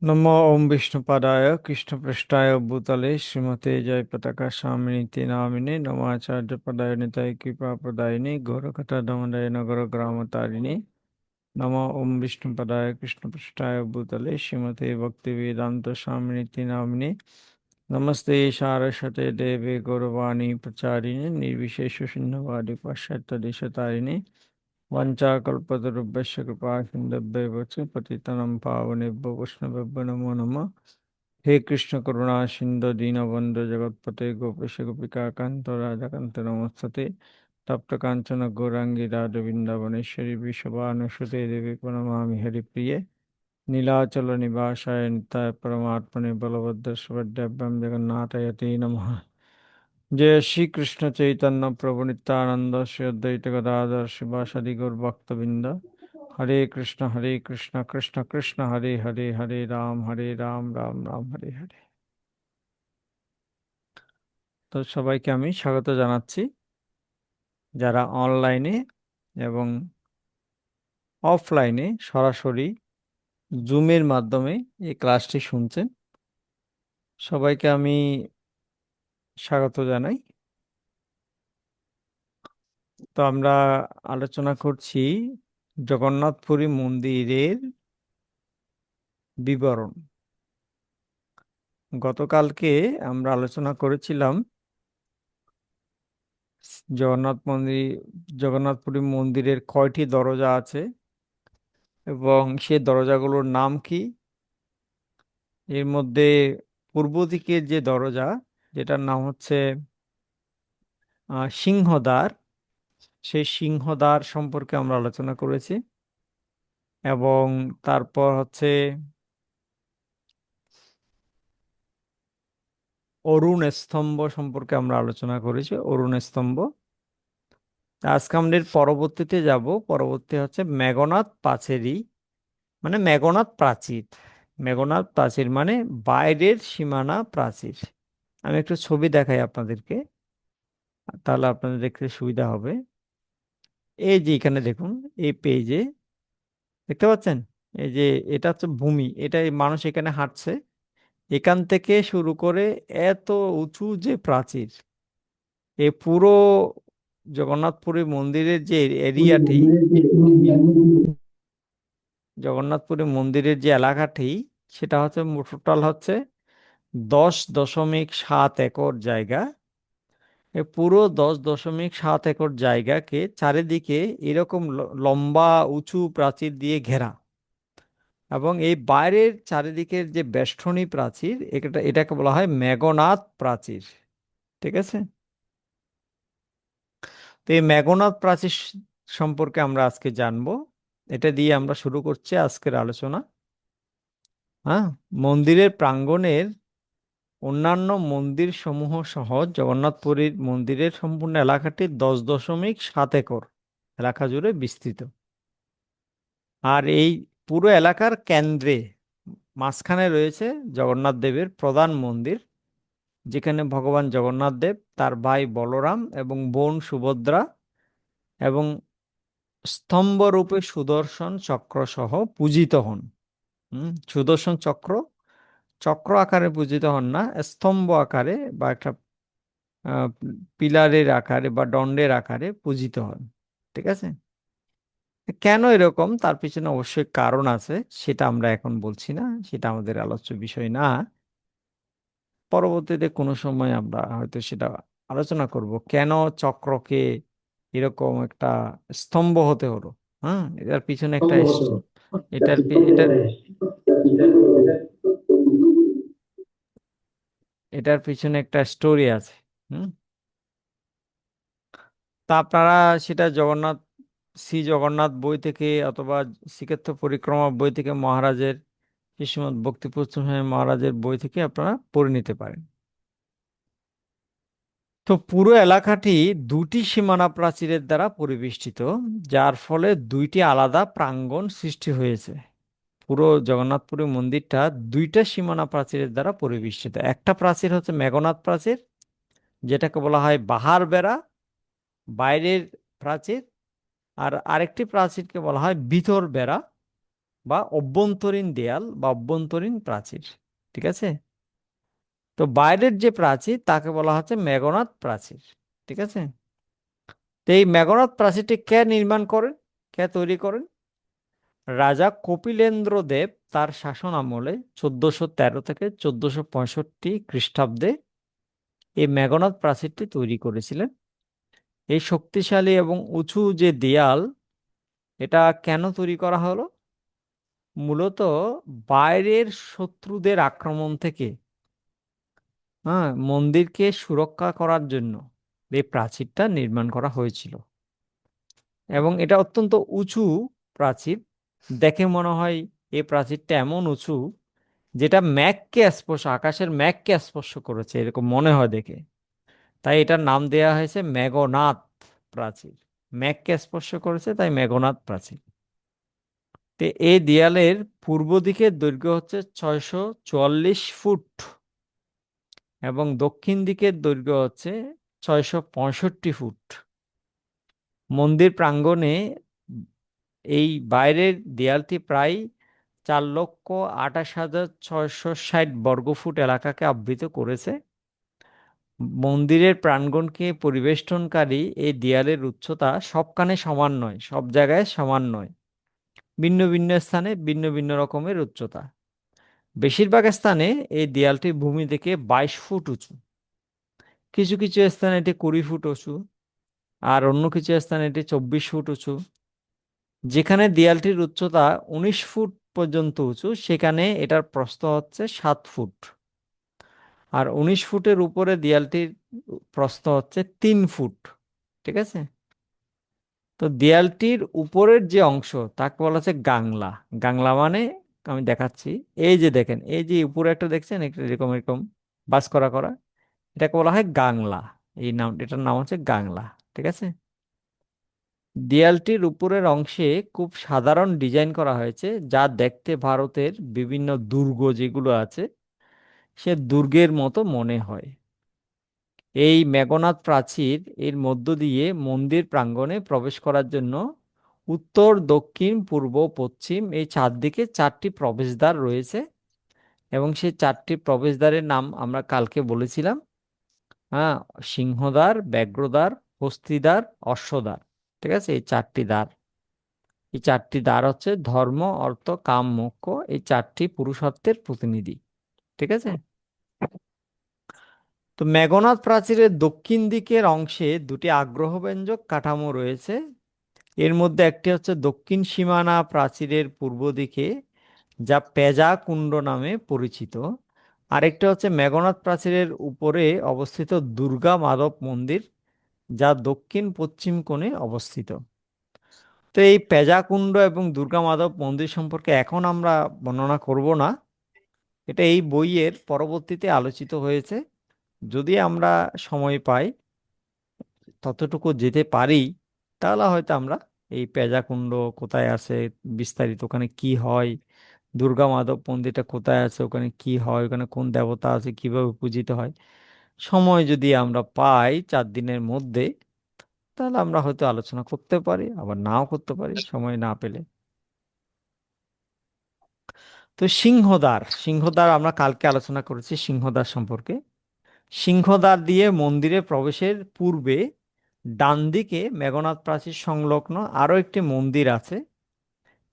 নমো ওম বিষ্ণুপাদায় কৃষ্ণপৃষ্ঠায় ভূতলে শ্রীমতে জয় পতাকা স্বামিনীতি নামিনে নমাচার্য পদায় নিতাই কৃপা প্রদায়িনী গৌরকথা দামোদয় নগর গ্রাম তারিণী নমো ওম বিষ্ণুপাদায় কৃষ্ণপৃষ্ঠায় ভূতলে শ্রীমতে ভক্তি বেদান্ত স্বামিনীতি নামিনে নমস্তে সারস্বতে দেবে গৌরবাণী প্রচারিণে নির্বিশেষ শূন্যবাদী পাশ্চাত্য দেশতারিণে वंचाकल्पतरुभ्यश्च कृपा सिन्धुभ्येव च पतितानां पावनेभ्यो वैष्णवेभ्यो नमो नमः। हे कृष्ण करुणा सिन्धु दीनबन्धु जगत्पते गोपेश गोपिका कान्त राधाकान्त नमस्ते। तप्त काञ्चन गौराङ्गी राधे वृन्दावनेश्वरी वृषभानुसुते देवी प्रणमामि हरिप्रिये। नीलाचल निवासाय नित्याय परमात्मने बलभद्र सुभद्राभ्यां जगन्नाथाय नमः। जय श्री कृष्ण चैतन्य प्रभु नित्यानंद श्री अद्वैत गदाधर शिवासादि गौर भक्तबिंद। हरे कृष्ण कृष्ण कृष्ण हरे हरे हरे राम राम राम हरे हरे। তো সবাইকে আমি স্বাগত জানাচ্ছি, যারা অনলাইনে এবং অফলাইনে সরাসরি জুমের মাধ্যমে এই ক্লাসটি শুনছেন, সবাইকে আমি স্বাগত জানাই। তো আমরা আলোচনা করছি জগন্নাথপুরী মন্দিরের বিবরণ। গতকালকে আমরা আলোচনা করেছিলাম জগন্নাথ মন্দির জগন্নাথপুরী মন্দিরের কয়টি দরজা আছে এবং সেই দরজাগুলোর নাম কি। এর মধ্যে পূর্ব দিকের যে দরজা, যেটার নাম হচ্ছে সিংহদ্বার, সেই সিংহদ্বার সম্পর্কে আমরা আলোচনা করেছি। এবং তারপর হচ্ছে অরুণ স্তম্ভ সম্পর্কে আমরা আলোচনা করেছি, অরুণ স্তম্ভ। আজকে আমাদের পরবর্তী হচ্ছে মেঘনাদ পাচেরি, মানে মেঘনাদ প্রাচীর। মেঘনাদ প্রাচীর মানে বাইরের সীমানা প্রাচীর। আমি একটু ছবি দেখাই আপনাদেরকে, তাহলে আপনাদের দেখতে সুবিধা হবে। এই যে এখানে দেখুন, এই পেজে দেখতে পাচ্ছেন, এই যে এটা হচ্ছে ভূমি, এটা এই মানুষ এখানে হাঁটছে, এখান থেকে শুরু করে এত উঁচু যে প্রাচীর, এই পুরো জগন্নাথপুরী মন্দিরের যে এরিয়াটি, জগন্নাথপুরী মন্দিরের যে এলাকাটি, সেটা হচ্ছে টোটাল হচ্ছে 10.7 একর জায়গা। এই পুরো 10.7 একর জায়গাকে চারিদিকে এরকম লম্বা উঁচু প্রাচীর দিয়ে ঘেরা, এবং এই বাইরের চারিদিকের যে বেষ্টনী প্রাচীর, এটাকে বলা হয় মেঘনাদ প্রাচীর। ঠিক আছে। তো এই মেঘনাদ প্রাচীর সম্পর্কে আমরা আজকে জানবো। এটা দিয়ে আমরা শুরু করছি আজকের আলোচনা। হ্যাঁ, মন্দিরের প্রাঙ্গণের অন্যান্য মন্দির সমূহ সহ জগন্নাথপুরীর মন্দিরের সম্পূর্ণ এলাকাটি 10.7 একর এলাকা জুড়ে বিস্তৃত। আর এই পুরো এলাকার কেন্দ্রে মাঝখানে রয়েছে জগন্নাথ দেবের প্রধান মন্দির, যেখানে ভগবান জগন্নাথ দেব, তার ভাই বলরাম এবং বোন সুভদ্রা এবং স্তম্ভরূপে সুদর্শন চক্র সহ পূজিত হন। সুদর্শন চক্র চক্র আকারে পূজিত হন না, স্তম্ভ আকারে বা একটা আহ, পিলারের আকারে বা দণ্ডের আকারে পূজিত হন। ঠিক আছে। কেন এরকম, তার পিছনে অবশ্যই কারণ আছে, সেটা আমরা এখন বলছি না, সেটা আমাদের আলোচ্য বিষয় না। পরবর্তীতে কোনো সময় আমরা হয়তো সেটা আলোচনা করব, কেন চক্রকে এরকম একটা স্তম্ভ হতে হলো। হ্যাঁ, এটার পিছনে একটা এটার এটার পিছনে একটা স্টোরি আছে। হুম। তা আপনারা সেটা শ্রী জগন্নাথ বই থেকে অথবা শ্রীক্ষেত্র পরিক্রমা বই থেকে, মহারাজের শ্রীশ্রীমৎ ভক্তিপ্রসন্ন মহারাজের বই থেকে আপনারা পড়ে নিতে পারেন। তো পুরো এলাকাটি দুটি সীমানা প্রাচীরের দ্বারা পরিবেষ্টিত, যার ফলে দুইটি আলাদা প্রাঙ্গণ সৃষ্টি হয়েছে। পুরো জগন্নাথপুরী মন্দিরটা দুইটা সীমানা প্রাচীরের দ্বারা পরিবেষ্টিত। একটা প্রাচীর হচ্ছে মেঘনাদ প্রাচীর, যেটাকে বলা হয় বাহার বেড়া, বাইরের প্রাচীর। আর আরেকটি প্রাচীরকে বলা হয় ভিতর বেড়া, বা অভ্যন্তরীণ দেয়াল বা অভ্যন্তরীণ প্রাচীর। ঠিক আছে? তো বাইরের যে প্রাচীর তাকে বলা হচ্ছে মেঘনাদ প্রাচীর। ঠিক আছে? তো এই মেঘনাদ প্রাচীরটি কে নির্মাণ করেন, কে তৈরি করেন? রাজা কপিলেন্দ্র দেব তার শাসন আমলে 1413 থেকে 1465 খ্রিস্টাব্দে এই মেঘনাদ প্রাচীরটি তৈরি করেছিলেন। এই শক্তিশালী এবং উঁচু যে দেয়াল, এটা কেন তৈরি করা হলো? মূলত বাইরের শত্রুদের আক্রমণ থেকে মন্দিরকে সুরক্ষা করার জন্য এই প্রাচীরটা নির্মাণ করা হয়েছিল। এবং এটা অত্যন্ত উঁচু প্রাচীর। দেখে মনে হয় এই প্রাচীরটা এমন উঁচু যেটা মেঘকে স্পর্শ, আকাশের মেঘকে স্পর্শ করেছে এরকম মনে হয় দেখে। তাই এটার নাম দেয়া হয়েছে মেঘনাদ প্রাচীর। মেঘকে স্পর্শ করেছে তাই মেঘনাদ প্রাচীর। তো এই দেয়ালের পূর্ব দিকের দৈর্ঘ্য হচ্ছে 644 ফুট এবং দক্ষিণ দিকের দৈর্ঘ্য হচ্ছে 665 ফুট। মন্দির প্রাঙ্গণে এই বাইরের দেয়ালটি প্রায় 4,28,660 বর্গফুট এলাকাকে আবৃত করেছে। মন্দিরের প্রাঙ্গণকে পরিবেষ্টনকারী এই দেয়ালের উচ্চতা সবখানে সমান নয়, সব জায়গায় সমান নয়। ভিন্ন ভিন্ন স্থানে ভিন্ন ভিন্ন রকমের উচ্চতা। বেশিরভাগ স্থানে এই দেয়ালটি ভূমি থেকে 22 ফুট উঁচু। কিছু কিছু স্থানে এটি 20 ফুট উঁচু, আর অন্য কিছু স্থানে এটি 24 ফুট উঁচু। যেখানে দেয়ালটির উচ্চতা 19 ফুট পর্যন্ত উঁচু, সেখানে এটার প্রস্থ হচ্ছে 7 ফুট। আর 19 ফুটের উপরে দেয়ালটির প্রস্থ হচ্ছে 3 ফুট। ঠিক আছে? তো দেয়ালটির উপরের যে অংশ তাকে বলা হচ্ছে গাংলা। গাংলা মানে, আমি দেখাচ্ছি, এই যে দেখেন, এই যে উপরে একটা দেখছেন একটা এরকম এরকম বাস করা করা, এটাকে বলা হয় গাংলা। এই নাম, এটার নাম হচ্ছে গাংলা। ঠিক আছে? দেয়ালটির উপরের অংশে খুব সাধারণ ডিজাইন করা হয়েছে, যা দেখতে ভারতের বিভিন্ন দুর্গ যেগুলো আছে সে দুর্গের মতো মনে হয়। এই মেঘনাদ প্রাচীর এর মধ্য দিয়ে মন্দির প্রাঙ্গণে প্রবেশ করার জন্য উত্তর, দক্ষিণ, পূর্ব, পশ্চিম এই চারদিকে 4টি প্রবেশদ্বার রয়েছে। এবং সেই 4টি প্রবেশদ্বারের নাম আমরা কালকে বলেছিলাম। হ্যাঁ, সিংহদ্বার, ব্যাঘ্রদ্বার, হস্তিদ্বার, অশ্বদ্বার। ঠিক আছে? এই চারটি দ্বার হচ্ছে ধর্ম, অর্থ, কাম, মোক্ষ, এই 4টি পুরুষত্বের প্রতিনিধি। ঠিক আছে? তো মেঘনাদ প্রাচীরের দক্ষিণ দিকের অংশে দুটি আগ্রহব্যঞ্জক কাঠামো রয়েছে। এর মধ্যে একটি হচ্ছে দক্ষিণ সীমানা প্রাচীরের পূর্ব দিকে, যা পেজা কুণ্ড নামে পরিচিত। আরেকটা হচ্ছে মেঘনাদ প্রাচীরের উপরে অবস্থিত দুর্গা মাধব মন্দির, যা দক্ষিণ পশ্চিম কোণে অবস্থিত। তো এই পেজাকুণ্ড এবং দুর্গা মাধব মন্দির সম্পর্কে এখন আমরা বর্ণনা করব না। এটা এই বইয়ের পরবর্তীতে আলোচিত হয়েছে। যদি আমরা সময় পাই, ততটুকু যেতে পারি, তাহলে হয়তো আমরা এই পেজাকুণ্ড কোথায় আছে, বিস্তারিত ওখানে কি হয়, দুর্গা মাধব মন্দিরটা কোথায় আছে, ওখানে কি হয়, ওখানে কোন দেবতা আছে, কিভাবে পূজিত হয়, সময় যদি আমরা পাই 4 দিনের মধ্যে, তাহলে আমরা হয়তো আলোচনা করতে পারি, আবার নাও করতে পারি সময় না পেলে। তো সিংহদ্বার, সিংহদ্বার আমরা কালকে আলোচনা করেছি সিংহদ্বার সম্পর্কে। সিংহদ্বার দিয়ে মন্দিরে প্রবেশের পূর্বে ডান দিকে মেঘনাদ প্রাচীর সংলগ্ন আরো একটি মন্দির আছে।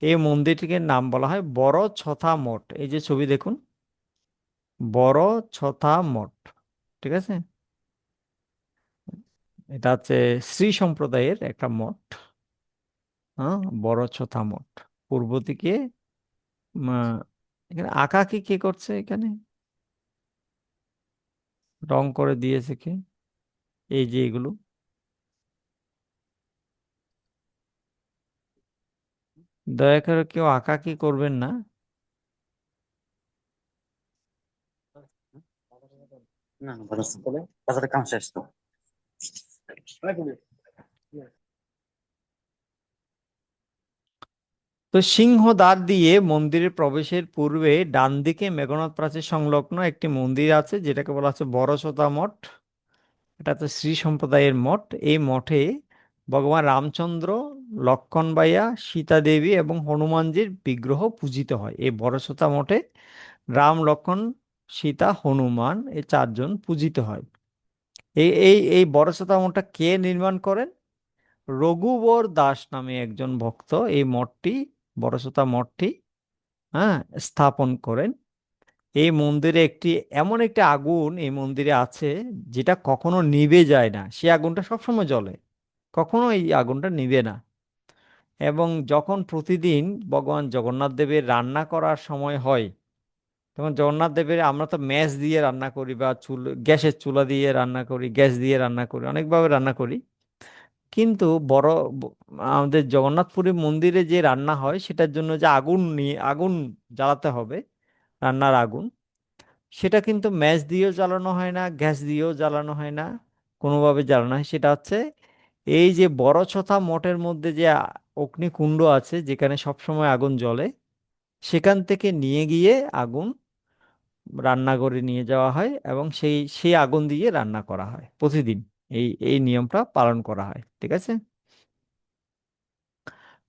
এই মন্দিরটিকে নাম বলা হয় বড় ছথা মঠ। এই যে ছবি দেখুন, বড় ছথা মঠ। ঠিক আছে? এটা হচ্ছে শ্রী সম্প্রদায়ের একটা মঠ। হ্যাঁ, বড় ছথা মঠ। পূর্ব দিকে এখানে আঁকা কি কে করছে এখানে, রং করে দিয়েছে কে? এই যে এগুলো, দয়া করে কেউ আঁকাকি করবেন না। না ভালো আছে বলে বাজারে কাম শেষ তো। তো সিংহদ্বার দিয়ে মন্দিরে প্রবেশের পূর্বে ডান দিকে মেঘনাদ প্রাচীর সংলগ্ন একটি মন্দির আছে, যেটাকে বলা হচ্ছে বড়সতা মঠ। এটা তো শ্রী সম্প্রদায়ের মঠ। এই মঠে ভগবান রামচন্দ্র লক্ষ্মণ বাইয়া, সীতা দেবী এবং হনুমানজির বিগ্রহ পূজিত হয়। এই বড়ছতা মঠে রাম, লক্ষ্মণ, সীতা, হনুমান এই চারজন পূজিত হয়। এই বড়ছতা মঠটা কে নির্মাণ করেন? রঘুবর দাস নামে একজন ভক্ত এই মঠটি, বড়ছতা মঠটি, হ্যাঁ, স্থাপন করেন। এই মন্দিরে এমন একটি আগুন এই মন্দিরে আছে যেটা কখনো নিভে যায় না, সে আগুনটা সবসময় জ্বলে, কখনো এই আগুনটা নিভে না। এবং যখন প্রতিদিন ভগবান জগন্নাথ দেবের রান্না করার সময় হয়, তখন জগন্নাথ দেবের, আমরা তো ম্যাচ দিয়ে রান্না করি বা গ্যাসের চুলা দিয়ে রান্না করি, গ্যাস দিয়ে রান্না করি, অনেকভাবে রান্না করি। কিন্তু ব- আমাদের জগন্নাথপুরী মন্দিরে যে রান্না হয় সেটার জন্য যে আগুন জ্বালাতে হবে, রান্নার আগুন, সেটা কিন্তু ম্যাচ দিয়েও জ্বালানো হয় না, গ্যাস দিয়েও জ্বালানো হয় না, কোনোভাবে জ্বালানো হয়। সেটা হচ্ছে এই যে বড়ছথা মঠের মধ্যে যে অগ্নিকুণ্ড আছে যেখানে সবসময় আগুন জ্বলে, সেখান থেকে নিয়ে গিয়ে আগুন রান্নাঘরে নিয়ে যাওয়া হয় এবং সেই আগুন দিয়ে রান্না করা হয় প্রতিদিন। এই নিয়মটা পালন করা হয়, ঠিক আছে।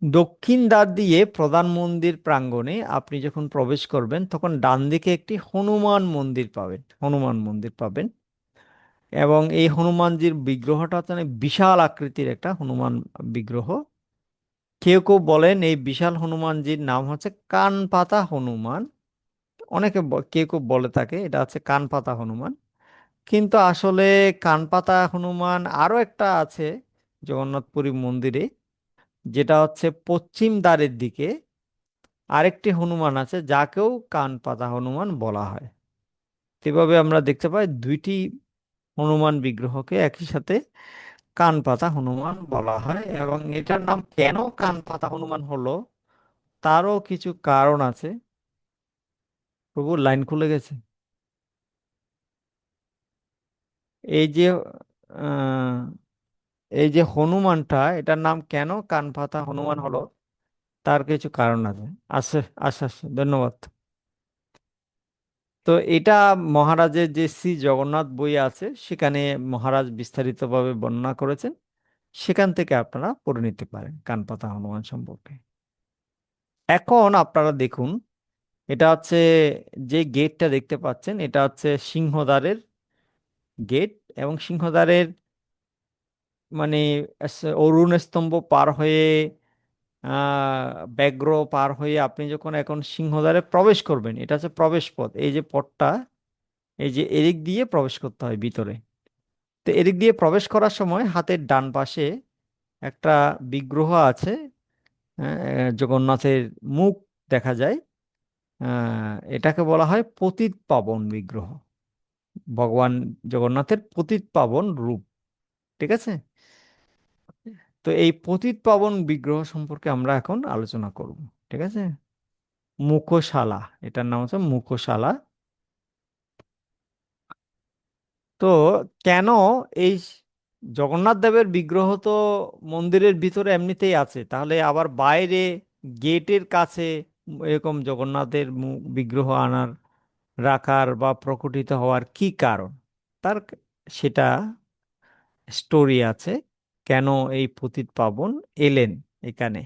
দক্ষিণ দ্বার দিয়ে প্রধান মন্দির প্রাঙ্গণে আপনি যখন প্রবেশ করবেন তখন ডান দিকে একটি হনুমান মন্দির পাবেন, হনুমান মন্দির পাবেন। এবং এই হনুমানজির বিগ্রহটা হচ্ছে অনেক বিশাল আকৃতির একটা হনুমান বিগ্রহ। কেউ কেউ বলেন এই বিশাল হনুমানজির নাম হচ্ছে কান পাতা হনুমান। কেউ কেউ বলে থাকে এটা হচ্ছে কান পাতা হনুমান, কিন্তু আসলে কান পাতা হনুমান আরো একটা আছে জগন্নাথপুরী মন্দিরে, যেটা হচ্ছে পশ্চিম দ্বারের দিকে আরেকটি হনুমান আছে যাকেও কান পাতা হনুমান বলা হয়। তো এভাবে আমরা দেখতে পাই দুইটি হনুমান বিগ্রহকে একই সাথে কান পাতা হনুমান বলা হয়। এবং এটার নাম কেন কান পাতা হনুমান হলো তারও কিছু কারণ আছে। প্রভুর লাইন খুলে গেছে। এই যে আহ, এই যে হনুমানটা, এটার নাম কেন কান পাতা হনুমান হলো তার কিছু কারণ আছে। আছে, আচ্ছা আচ্ছা, ধন্যবাদ। তো এটা মহারাজের যে শ্রী জগন্নাথ বই আছে সেখানে মহারাজ বিস্তারিতভাবে বর্ণনা করেছেন, সেখান থেকে আপনারা পড়ে নিতে পারেন কানপাতা হনুমান সম্পর্কে। এখন আপনারা দেখুন, এটা হচ্ছে যে গেটটা দেখতে পাচ্ছেন, এটা হচ্ছে সিংহদ্বারের গেট। এবং সিংহদ্বারের মানে অরুণ স্তম্ভ পার হয়ে ব্যাঘ্র পার হয়ে আপনি যখন এখন সিংহদ্বারে প্রবেশ করবেন, এটা হচ্ছে প্রবেশ পথ। এই যে পথটা, এই যে এদিক দিয়ে প্রবেশ করতে হয় ভিতরে। তো এদিক দিয়ে প্রবেশ করার সময় হাতের ডান পাশে একটা বিগ্রহ আছে, জগন্নাথের মুখ দেখা যায়। এটাকে বলা হয় পতিত পাবন বিগ্রহ, ভগবান জগন্নাথের পতিত পাবন রূপ, ঠিক আছে। তো এই পতিত পাবন বিগ্রহ সম্পর্কে আমরা এখন আলোচনা করব, ঠিক আছে। মুখশালা, এটার নাম হচ্ছে মুখশালা। তো কেন এই জগন্নাথ দেবের বিগ্রহ তো মন্দিরের ভিতরে এমনিতেই আছে, তাহলে আবার বাইরে গেটের কাছে এরকম জগন্নাথের বিগ্রহ আনার, রাখার বা প্রকটিত হওয়ার কি কারণ? তার সেটা স্টোরি আছে, কেন এই পতিত পাবন এলেন এখানে।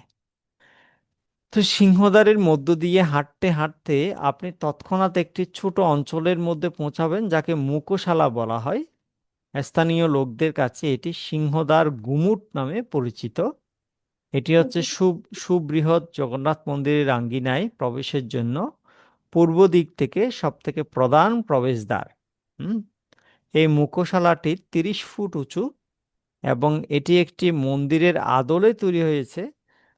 তো সিংহদ্বারের মধ্য দিয়ে হাঁটতে হাঁটতে আপনি তৎক্ষণাৎ একটি ছোট অঞ্চলের মধ্যে পৌঁছাবেন যাকে মুকশালা বলা হয়। স্থানীয় লোকদের কাছে এটি সিংহদ্বার গুমুট নামে পরিচিত। এটি হচ্ছে সুবৃহৎ জগন্নাথ মন্দিরের আঙ্গিনায় প্রবেশের জন্য পূর্ব দিক থেকে সব থেকে প্রধান প্রবেশদ্বার। হুম এই মুখশালাটি 30 ফুট উঁচু এবং এটি একটি মন্দিরের আদলে তৈরি হয়েছে,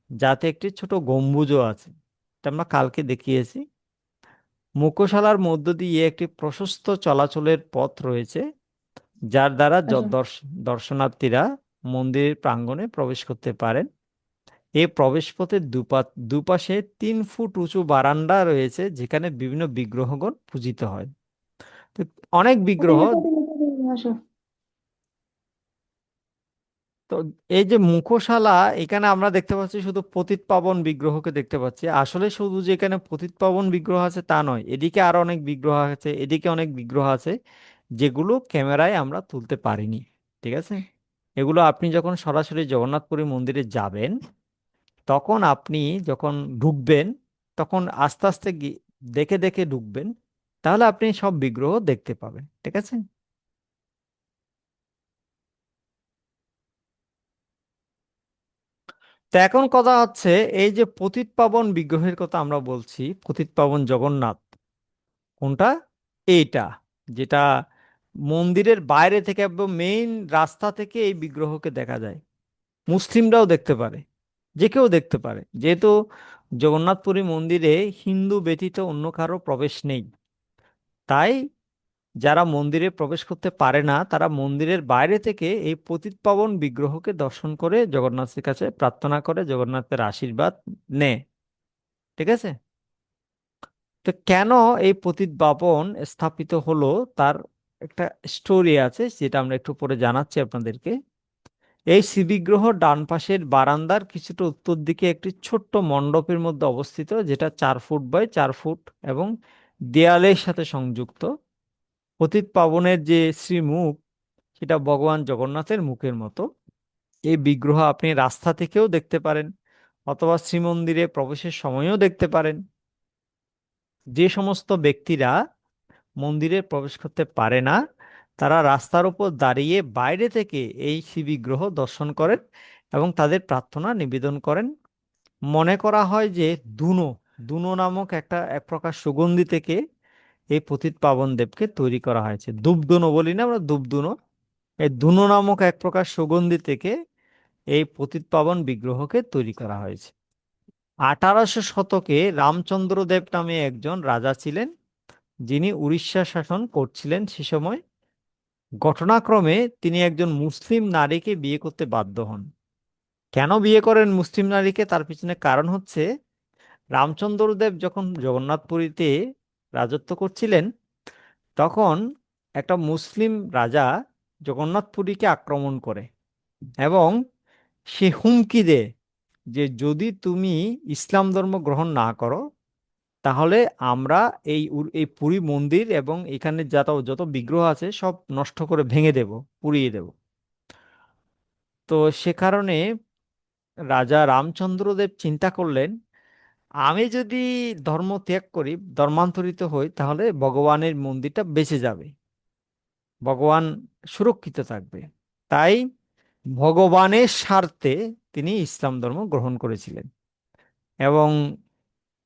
যাতে একটি ছোট গম্বুজও আছে। এটা আমরা কালকে দেখিয়েছি। মুখশালার মধ্য দিয়ে একটি প্রশস্ত চলাচলের পথ রয়েছে, যার দ্বারা আচ্ছা। দর্শনার্থীরা মন্দিরের প্রাঙ্গণে প্রবেশ করতে পারেন। এই প্রবেশপথের দুপাশে 3 ফুট উঁচু বারান্দা রয়েছে যেখানে বিভিন্ন বিগ্রহগণ পূজিত হয়। তো অনেক বিগ্রহ। কটিং কটিং কটিং আসো। তো এই যে মুখশালা, এখানে আমরা দেখতে পাচ্ছি শুধু পতিত পাবন বিগ্রহকে দেখতে পাচ্ছি। আসলে শুধু যে এখানে পতিত পাবন বিগ্রহ আছে তা নয়, এদিকে আরো অনেক বিগ্রহ আছে, এদিকে অনেক বিগ্রহ আছে যেগুলো ক্যামেরায় আমরা তুলতে পারিনি, ঠিক আছে। এগুলো আপনি যখন সরাসরি জগন্নাথপুরী মন্দিরে যাবেন তখন আপনি যখন ঢুকবেন, তখন আস্তে আস্তে দেখে দেখে ঢুকবেন, তাহলে আপনি সব বিগ্রহ দেখতে পাবেন। ঠিক আছে? তো এখন কথা হচ্ছে, এই যে পতিতপাবন বিগ্রহের কথা আমরা বলছি, পতিতপাবন জগন্নাথ কোনটা? এইটা, যেটা মন্দিরের বাইরে থেকে একদম মেইন রাস্তা থেকে এই বিগ্রহকে দেখা যায়। মুসলিমরাও দেখতে পারে, যে কেউ দেখতে পারে, যেহেতু জগন্নাথপুরী মন্দিরে হিন্দু ব্যতীত অন্য কারো প্রবেশ নেই। তাই যারা মন্দিরে প্রবেশ করতে পারে না, তারা মন্দিরের বাইরে থেকে এই পতিতপাবন বিগ্রহকে দর্শন করে জগন্নাথের কাছে প্রার্থনা করে, জগন্নাথের আশীর্বাদ নেয়। ঠিক আছে? তো কেন এই পতিতপাবন স্থাপিত হলো, তার একটা স্টোরি আছে, যেটা আমরা একটু পরে জানাচ্ছি আপনাদেরকে। এই শ্রীবিগ্রহ ডান পাশের বারান্দার কিছুটা উত্তর দিকে একটি ছোট্ট মণ্ডপের মধ্যে অবস্থিত, যেটা 4 ফুট বাই 4 ফুট এবং দেয়ালের সাথে সংযুক্ত। পতিতপাবনের যে শ্রীমুখ, সেটা ভগবান জগন্নাথের মুখের মতো। এই বিগ্রহ আপনি রাস্তা থেকেও দেখতে পারেন, অথবা শ্রীমন্দিরে প্রবেশের সময়ও দেখতে পারেন। যে সমস্ত ব্যক্তিরা মন্দিরে প্রবেশ করতে পারে না, তারা রাস্তার উপর দাঁড়িয়ে বাইরে থেকে এই শিববিগ্রহ দর্শন করেন এবং তাদের প্রার্থনা নিবেদন করেন। মনে করা হয় যে দুনো দুনো নামক এক প্রকার সুগন্ধি থেকে এই পতিত পাবন দেবকে তৈরি করা হয়েছে। ধূপধুনো বলি না আমরা, ধূপধুনো, এই ধুনো নামক এক প্রকার সুগন্ধি থেকে এই পতিত পাবন বিগ্রহকে তৈরি করা হয়েছে। 1800 শতকে রামচন্দ্র দেব নামে একজন রাজা ছিলেন, যিনি উড়িষ্যা শাসন করছিলেন সে সময়। ঘটনাক্রমে তিনি একজন মুসলিম নারীকে বিয়ে করতে বাধ্য হন। কেন বিয়ে করেন মুসলিম নারীকে, তার পিছনে কারণ হচ্ছে, রামচন্দ্রদেব যখন জগন্নাথপুরীতে রাজত্ব করছিলেন, তখন একটা মুসলিম রাজা জগন্নাথপুরীকে আক্রমণ করে এবং সে হুমকি দেয় যে যদি তুমি ইসলাম ধর্ম গ্রহণ না করো, তাহলে আমরা এই পুরী মন্দির এবং এখানে যত যত বিগ্রহ আছে সব নষ্ট করে ভেঙে দেব, পুড়িয়ে দেব। তো সে কারণে রাজা রামচন্দ্রদেব চিন্তা করলেন, আমি যদি ধর্ম ত্যাগ করি, ধর্মান্তরিত হই, তাহলে ভগবানের মন্দিরটা বেঁচে যাবে, ভগবান সুরক্ষিত থাকবে। তাই ভগবানের স্বার্থে তিনি ইসলাম ধর্ম গ্রহণ করেছিলেন। এবং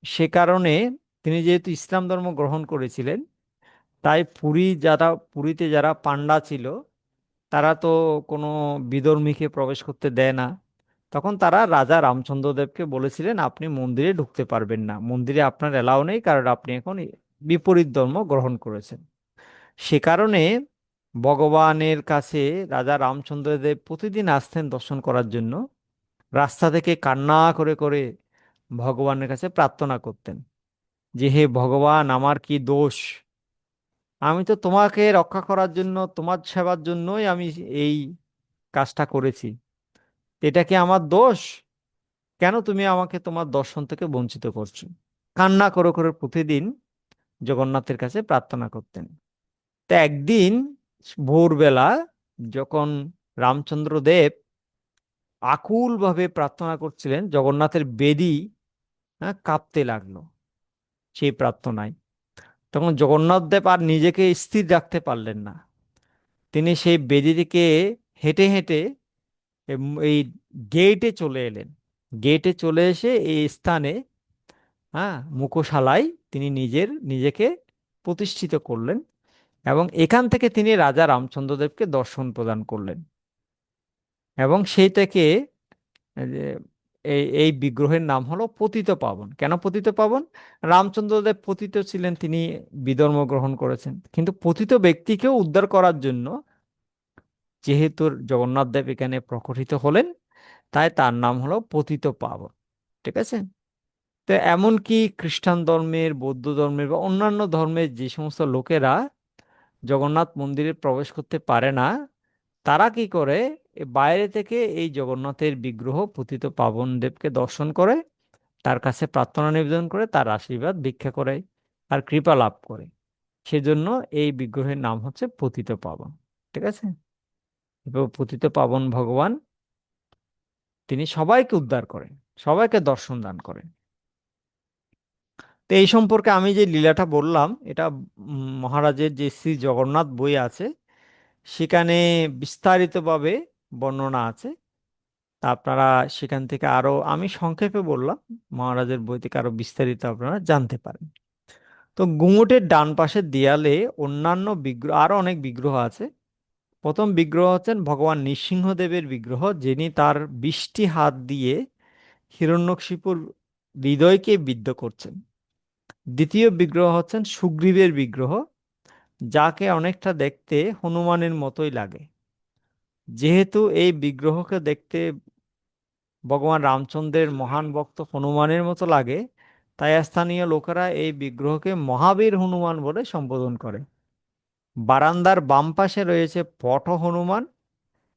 সে কারণে তিনি যেহেতু ইসলাম ধর্ম গ্রহণ করেছিলেন, তাই পুরীতে যারা পান্ডা ছিল, তারা তো কোনো বিধর্মীকে প্রবেশ করতে দেয় না। তখন তারা রাজা রামচন্দ্রদেবকে বলেছিলেন, আপনি মন্দিরে ঢুকতে পারবেন না, মন্দিরে আপনার এলাও নেই, কারণ আপনি এখন বিপরীত ধর্ম গ্রহণ করেছেন। সে কারণে ভগবানের কাছে রাজা রামচন্দ্রদেব প্রতিদিন আসতেন দর্শন করার জন্য। রাস্তা থেকে কান্না করে করে ভগবানের কাছে প্রার্থনা করতেন যে হে ভগবান, আমার কি দোষ? আমি তো তোমাকে রক্ষা করার জন্য, তোমার সেবার জন্যই আমি এই কাজটা করেছি। এটা কি আমার দোষ? কেন তুমি আমাকে তোমার দর্শন থেকে বঞ্চিত করছো? কান্না করে করে প্রতিদিন জগন্নাথের কাছে প্রার্থনা করতেন। তা একদিন ভোরবেলা যখন রামচন্দ্র দেব আকুল ভাবে প্রার্থনা করছিলেন, জগন্নাথের বেদী কাঁপতে লাগলো সেই প্রার্থনায়। তখন জগন্নাথ দেব আর নিজেকে স্থির রাখতে পারলেন না। তিনি সেই বেদী থেকে হেঁটে হেঁটে এই গেটে চলে এলেন। গেটে চলে এসে এই স্থানে, মুখশালায় তিনি নিজেকে প্রতিষ্ঠিত করলেন এবং এখান থেকে তিনি রাজা রামচন্দ্রদেবকে দর্শন প্রদান করলেন। এবং সেই থেকে যে এই বিগ্রহের নাম হলো পতিত পাবন। কেন পতিত পাবন? রামচন্দ্রদেব পতিত ছিলেন, তিনি বিধর্ম গ্রহণ করেছেন, কিন্তু পতিত ব্যক্তিকেও উদ্ধার করার জন্য যেহেতু জগন্নাথ দেব এখানে প্রকটিত হলেন, তাই তার নাম হলো পতিত পাবন। ঠিক আছে? তো এমনকি খ্রিস্টান ধর্মের, বৌদ্ধ ধর্মের বা অন্যান্য ধর্মের যে সমস্ত লোকেরা জগন্নাথ মন্দিরে প্রবেশ করতে পারে না, তারা কি করে, বাইরে থেকে এই জগন্নাথের বিগ্রহ পতিত পাবন দেবকে দর্শন করে, তার কাছে প্রার্থনা নিবেদন করে, তার আশীর্বাদ ভিক্ষা করে আর কৃপা লাভ করে। সেজন্য এই বিগ্রহের নাম হচ্ছে পতিত পাবন। ঠিক আছে? এবং পতিত পাবন ভগবান তিনি সবাইকে উদ্ধার করেন। সবাইকে দর্শন দান করেন। তো এই সম্পর্কে আমি যে লীলাটা বললাম, এটা মহারাজের যে শ্রী জগন্নাথ বই আছে সেখানে বিস্তারিতভাবে বর্ণনা আছে। তা আপনারা সেখান থেকে আরো, আমি সংক্ষেপে বললাম, মহারাজের বই থেকে আরো বিস্তারিত আপনারা জানতে পারেন। তো গুমুটের ডান পাশের দেয়ালে অন্যান্য বিগ্রহ, আরো অনেক বিগ্রহ আছে। প্রথম বিগ্রহ হচ্ছেন ভগবান নৃসিংহদেবের বিগ্রহ, যিনি তার 20টি হাত দিয়ে হিরণ্যকশিপুর হৃদয়কে বিদ্ধ করছেন। দ্বিতীয় বিগ্রহ হচ্ছেন সুগ্রীবের বিগ্রহ, যাকে অনেকটা দেখতে হনুমানের মতোই লাগে। যেহেতু এই বিগ্রহকে দেখতে ভগবান রামচন্দ্রের মহান ভক্ত হনুমানের মতো লাগে, তাই স্থানীয় লোকেরা এই বিগ্রহকে মহাবীর হনুমান বলে সম্বোধন করে। বারান্দার বাম পাশে রয়েছে পট হনুমান,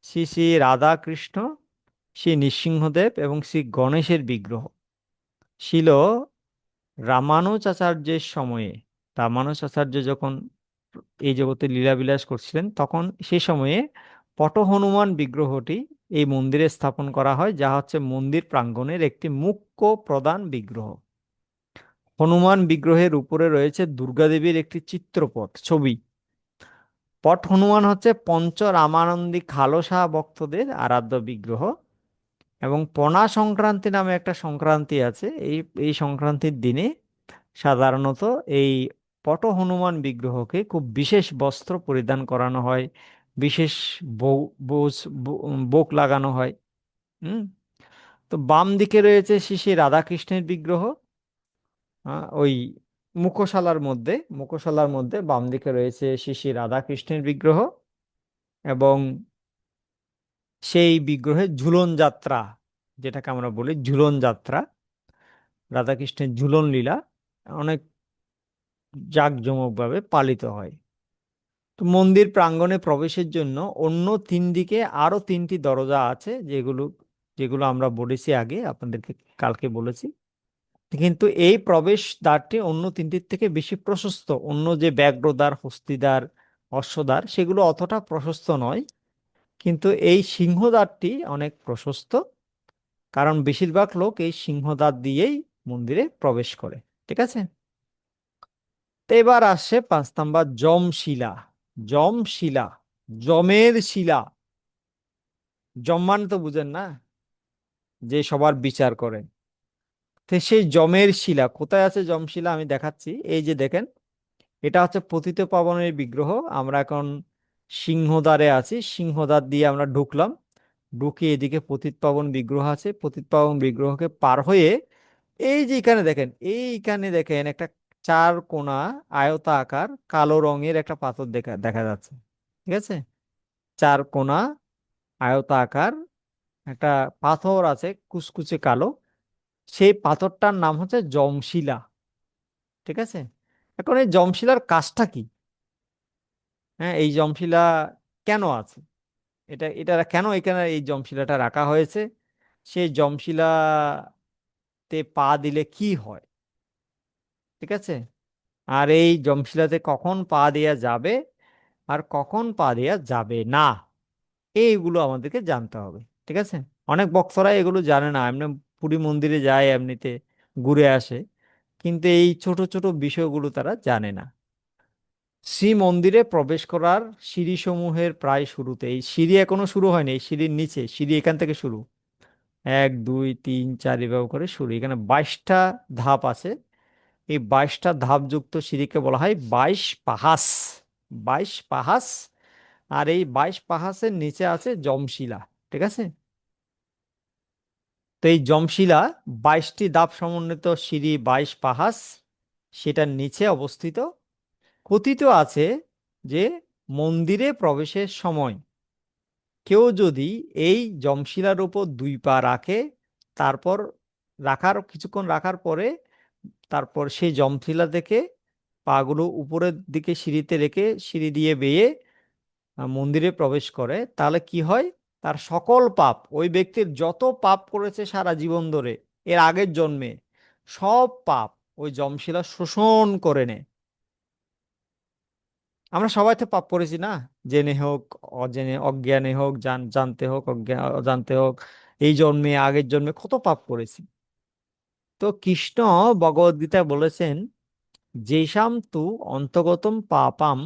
শ্রী শ্রী রাধা কৃষ্ণ, শ্রী নৃসিংহদেব এবং শ্রী গণেশের বিগ্রহ ছিল। রামানুজাচার্যের সময়ে, রামানুজাচার্য যখন এই জগতে লীলাবিলাস করছিলেন, তখন সেই সময়ে পট হনুমান বিগ্রহটি এই মন্দিরে স্থাপন করা হয়, যা হচ্ছে মন্দির প্রাঙ্গণের একটি মুখ্য প্রধান বিগ্রহ। হনুমান বিগ্রহের উপরে রয়েছে দুর্গা দেবীর একটি চিত্রপট ছবি। পট হনুমান হচ্ছে পঞ্চ রামানন্দী খালসা ভক্তদের আরাধ্য বিগ্রহ। এবং পনা সংক্রান্তি নামে একটা সংক্রান্তি আছে, এই এই সংক্রান্তির দিনে সাধারণত এই পট হনুমান বিগ্রহকে খুব বিশেষ বস্ত্র পরিধান করানো হয়, বিশেষ বোক লাগানো হয়। হুম। তো বাম দিকে রয়েছে শ্রী শ্রী রাধাকৃষ্ণের বিগ্রহ। ওই মুখশালার মধ্যে বাম দিকে রয়েছে শ্রী শ্রী রাধাকৃষ্ণের বিগ্রহ। এবং সেই বিগ্রহের ঝুলন যাত্রা, যেটাকে আমরা বলি ঝুলন যাত্রা, রাধাকৃষ্ণের ঝুলন লীলা অনেক জাঁকজমকভাবে পালিত হয়। তো মন্দির প্রাঙ্গণে প্রবেশের জন্য অন্য তিন দিকে আরো তিনটি দরজা আছে, যেগুলো যেগুলো আমরা বলেছি আগে, আপনাদেরকে কালকে বলেছি। কিন্তু এই প্রবেশ দ্বারটি অন্য তিনটির থেকে বেশি প্রশস্ত। অন্য যে ব্যাঘ্রদ্বার, হস্তিদ্বার, অশ্বদ্বার, সেগুলো অতটা প্রশস্ত নয়, কিন্তু এই সিংহদ্বারটি অনেক প্রশস্ত, কারণ বেশিরভাগ লোক এই সিংহদ্বার দিয়েই মন্দিরে প্রবেশ করে। ঠিক আছে। তো এবার আসছে 5 নাম্বার, যমশিলা। যমশিলা, যমের শিলা। যম মানে তো বুঝেন না, যে সবার বিচার করে। তো সেই যমের শিলা কোথায় আছে? যমশিলা আমি দেখাচ্ছি, এই যে দেখেন, এটা হচ্ছে পতিতপাবনের বিগ্রহ। আমরা এখন সিংহদ্বারে আছি, সিংহদ্বার দিয়ে আমরা ঢুকলাম, ঢুকে এদিকে পতিতপাবন বিগ্রহ আছে। পতিতপাবন বিগ্রহকে পার হয়ে এই যে এখানে দেখেন, এইখানে দেখেন একটা চার কোণা আয়তাকার কালো রঙের একটা পাথর দেখা দেখা যাচ্ছে। ঠিক আছে। চার কোণা আয়তাকার একটা পাথর আছে, কুচকুচে কালো। সেই পাথরটার নাম হচ্ছে যমশিলা। ঠিক আছে। এখন এই যমশিলার কাজটা কি? হ্যাঁ, এই যমশিলা কেন আছে? এটা কেন এখানে এই যমশিলাটা রাখা হয়েছে? সেই যমশিলাতে পা দিলে কি হয়? ঠিক আছে। আর এই যমশিলাতে কখন পা দেয়া যাবে আর কখন পা দেয়া যাবে না, এইগুলো আমাদেরকে জানতে হবে। ঠিক আছে। অনেক ভক্তরা এগুলো জানে না, এমনি পুরী মন্দিরে যায়, এমনিতে ঘুরে আসে, কিন্তু এই ছোট ছোট বিষয়গুলো তারা জানে না। শ্রী মন্দিরে প্রবেশ করার সিঁড়ি সমূহের প্রায় শুরুতে, এই সিঁড়ি এখনো শুরু হয়নি, এই সিঁড়ির নিচে, সিঁড়ি এখান থেকে শুরু, 1 2 3 4 এভাবে করে শুরু। এখানে 22টা ধাপ আছে। এই 22টা ধাপ যুক্ত সিঁড়িকে বলা হয় 22 পাহাস। 22 পাহাস। আর এই 22 পাহাসের নিচে আছে যমশিলা। ঠিক আছে। তো এই যমশিলা 22টি ধাপ সমন্বিত সিঁড়ি, 22 পাহাস, সেটার নিচে অবস্থিত। কথিত আছে যে মন্দিরে প্রবেশের সময় কেউ যদি এই যমশিলার উপর 2 পা রাখে, তারপর কিছুক্ষণ রাখার পরে, তারপর সেই যমশিলা থেকে পাগুলো উপরের দিকে সিঁড়িতে রেখে সিঁড়ি দিয়ে বেয়ে মন্দিরে প্রবেশ করে, তাহলে কি হয়? তার সকল পাপ, ওই ব্যক্তির যত পাপ করেছে সারা জীবন ধরে এর আগের জন্মে, সব পাপ ওই যমশিলা শোষণ করে নেয়। আমরা সবাই তো পাপ করেছি না, জেনে হোক, অজেনে, অজ্ঞানে হোক, জানতে হোক, অজান্তে হোক, এই জন্মে আগের জন্মে কত পাপ করেছি। তো কৃষ্ণ ভগবদ গীতায় বলেছেন, যেষাম তু অন্তগতম পাপাম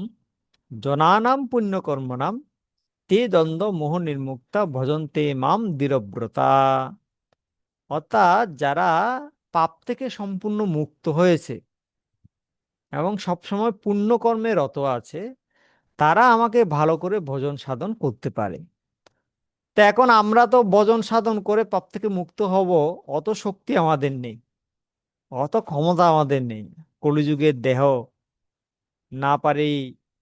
জনানাম পুণ্যকর্মণাম তে দ্বন্দ্ব মোহ নির্মুক্তা ভজন্তে মাম দৃঢ়ব্রতা। অর্থাৎ যারা পাপ থেকে সম্পূর্ণ মুক্ত হয়েছে এবং সবসময় পুণ্যকর্মে রত আছে, তারা আমাকে ভালো করে ভজন সাধন করতে পারে। তা এখন আমরা তো ভজন সাধন করে পাপ থেকে মুক্ত হব, অত শক্তি আমাদের নেই, অত ক্ষমতা আমাদের নেই। কলিযুগের দেহ, না পারি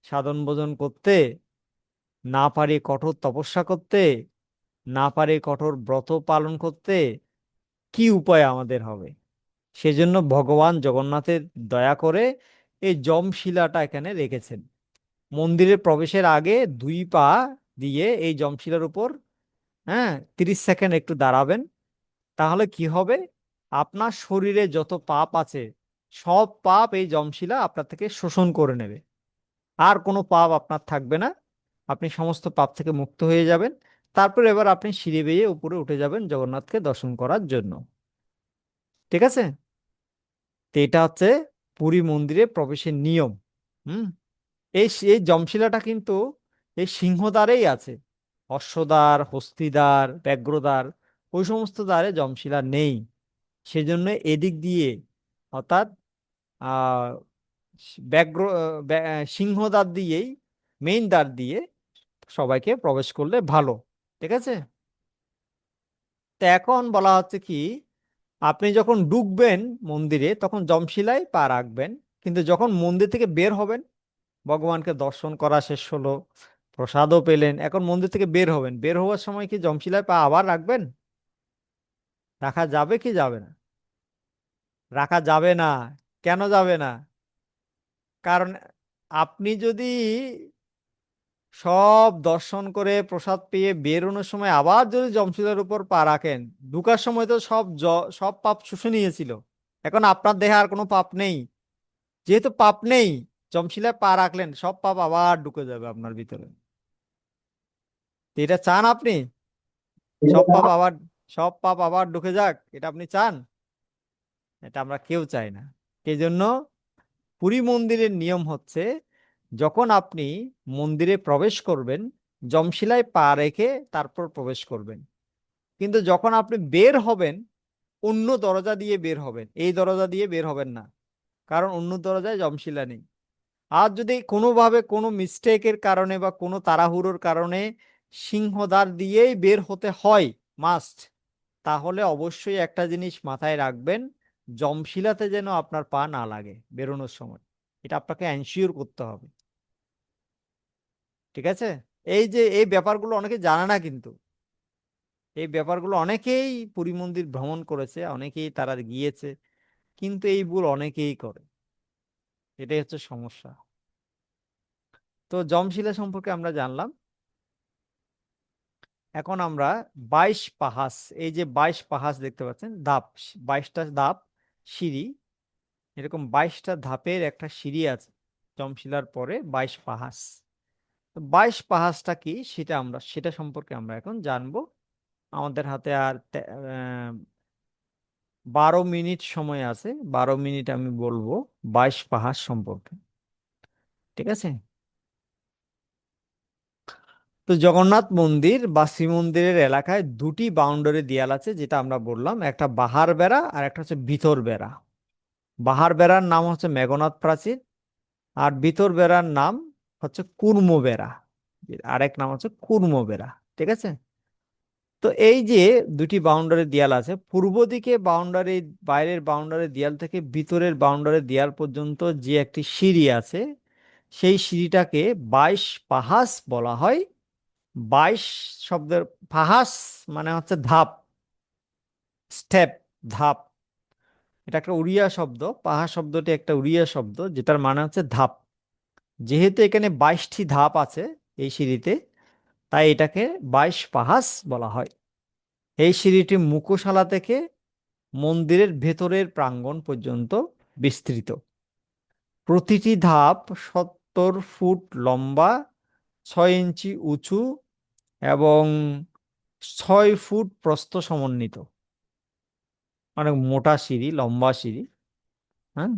সাধন ভজন করতে, না পারি কঠোর তপস্যা করতে, না পারি কঠোর ব্রত পালন করতে, কি উপায় আমাদের হবে? সেজন্য ভগবান জগন্নাথের দয়া করে এই যমশিলাটা এখানে রেখেছেন। মন্দিরে প্রবেশের আগে দুই পা দিয়ে এই যমশিলার উপর, হ্যাঁ, 30 সেকেন্ড একটু দাঁড়াবেন। তাহলে কি হবে? আপনার শরীরে যত পাপ আছে, সব পাপ এই যমশিলা আপনার থেকে শোষণ করে নেবে। আর কোনো পাপ আপনার থাকবে না। আপনি সমস্ত পাপ থেকে মুক্ত হয়ে যাবেন। তারপর এবার আপনি সিঁড়ি বেয়ে উপরে উঠে যাবেন জগন্নাথকে দর্শন করার জন্য। ঠিক আছে? তো এটা হচ্ছে পুরী মন্দিরে প্রবেশের নিয়ম। হুম। এই যমশিলাটা কিন্তু এই সিংহদ্বারেই আছে। অশ্বদ্বার, হস্তিদ্বার, ব্যাঘ্রদ্বার, ওই সমস্ত দ্বারে যমশিলা নেই। সেজন্য এদিক দিয়ে, অর্থাৎ আহ ব্যাঘ্র সিংহদ্বার দিয়েই, মেইন দ্বার দিয়ে সবাইকে প্রবেশ করলে ভালো। ঠিক আছে? তো এখন বলা হচ্ছে কি, আপনি যখন ঢুকবেন মন্দিরে তখন যমশিলায় পা রাখবেন, কিন্তু যখন মন্দির থেকে বের হবেন, ভগবানকে দর্শন করা শেষ হলো, প্রসাদও পেলেন, এখন মন্দির থেকে বের হবেন, বের হওয়ার সময় কি যমশিলায় পা আবার রাখবেন? রাখা যাবে কি যাবে না? রাখা যাবে না। কেন যাবে না? কারণ আপনি যদি সব দর্শন করে প্রসাদ পেয়ে বেরোনোর সময় আবার যদি যমশিলার উপর পা রাখেন, ঢুকার সময় তো সব পাপ শুষে নিয়েছিল। এখন আপনার দেহে আর কোনো পাপ নেই। যেহেতু পাপ নেই, যমশিলায় পা রাখলেন, সব পাপ আবার ঢুকে যাবে আপনার ভিতরে। তো এটা চান আপনি? সব পাপ আবার সব পাপ আবার ঢুকে যাক, এটা আপনি চান? এটা আমরা কেউ চাই না। সেই জন্য পুরী মন্দিরের নিয়ম হচ্ছে, যখন আপনি মন্দিরে প্রবেশ করবেন, যমশিলায় পা রেখে তারপর প্রবেশ করবেন। কিন্তু যখন আপনি বের হবেন, অন্য দরজা দিয়ে বের হবেন, এই দরজা দিয়ে বের হবেন না। কারণ অন্য দরজায় যমশিলা নেই। আর যদি কোনোভাবে কোনো মিস্টেকের কারণে বা কোনো তাড়াহুড়োর কারণে সিংহদ্বার দিয়েই বের হতে হয়, মাস্ট, তাহলে অবশ্যই একটা জিনিস মাথায় রাখবেন, যমশিলাতে যেন আপনার পা না লাগে বেরোনোর সময়। এটা আপনাকে এনশিওর করতে হবে। ঠিক আছে? এই যে এই ব্যাপারগুলো অনেকে জানে না কিন্তু। এই ব্যাপারগুলো অনেকেই পুরী মন্দির ভ্রমণ করেছে, অনেকেই তারা গিয়েছে, কিন্তু এই ভুল অনেকেই করে। এটাই হচ্ছে সমস্যা। তো যমশিলা সম্পর্কে আমরা জানলাম। এখন আমরা 22 পাহাচ, এই যে 22 পাহাচ দেখতে পাচ্ছেন, ধাপ, 22টা ধাপ, সিঁড়ি, এরকম 22টা ধাপের একটা সিঁড়ি আছে যমশিলার পরে, 22 পাহাচ। তো 22 পাহাচটা কি, সেটা সম্পর্কে আমরা এখন জানবো। আমাদের হাতে আর 12 মিনিট সময় আছে। 12 মিনিট আমি বলবো 22 পাহাচ সম্পর্কে। ঠিক আছে? তো জগন্নাথ মন্দির বা শ্রীমন্দিরের এলাকায় দুটি বাউন্ডারি দেয়াল আছে, যেটা আমরা বললাম, একটা বাহার বেড়া আর একটা হচ্ছে ভিতর বেড়া। বাহার বেড়ার নাম হচ্ছে মেঘনাদ প্রাচীর, আর ভিতর বেড়ার নাম হচ্ছে কুর্ম বেড়া। আরেক নাম হচ্ছে কুর্ম বেড়া। ঠিক আছে? তো এই যে দুটি বাউন্ডারি দেয়াল আছে, পূর্ব দিকে বাউন্ডারি, বাইরের বাউন্ডারি দেয়াল থেকে ভিতরের বাউন্ডারি দেয়াল পর্যন্ত যে একটি সিঁড়ি আছে, সেই সিঁড়িটাকে 22 পাহাচ বলা হয়। 22 শব্দের পাহাচ মানে হচ্ছে ধাপ, স্টেপ, ধাপ। এটা একটা উড়িয়া শব্দ। পাহাড় শব্দটি একটা উড়িয়া শব্দ, যেটার মানে হচ্ছে ধাপ। যেহেতু এখানে 22টি ধাপ আছে এই সিঁড়িতে, তাই এটাকে 22 পাহাচ বলা হয়। এই সিঁড়িটি মুখশালা থেকে মন্দিরের ভেতরের প্রাঙ্গণ পর্যন্ত বিস্তৃত। প্রতিটি ধাপ 70 ফুট লম্বা, 6 ইঞ্চি উঁচু এবং 6 ফুট প্রস্থ সমন্বিত, অনেক মোটা সিঁড়ি, লম্বা সিঁড়ি। হ্যাঁ,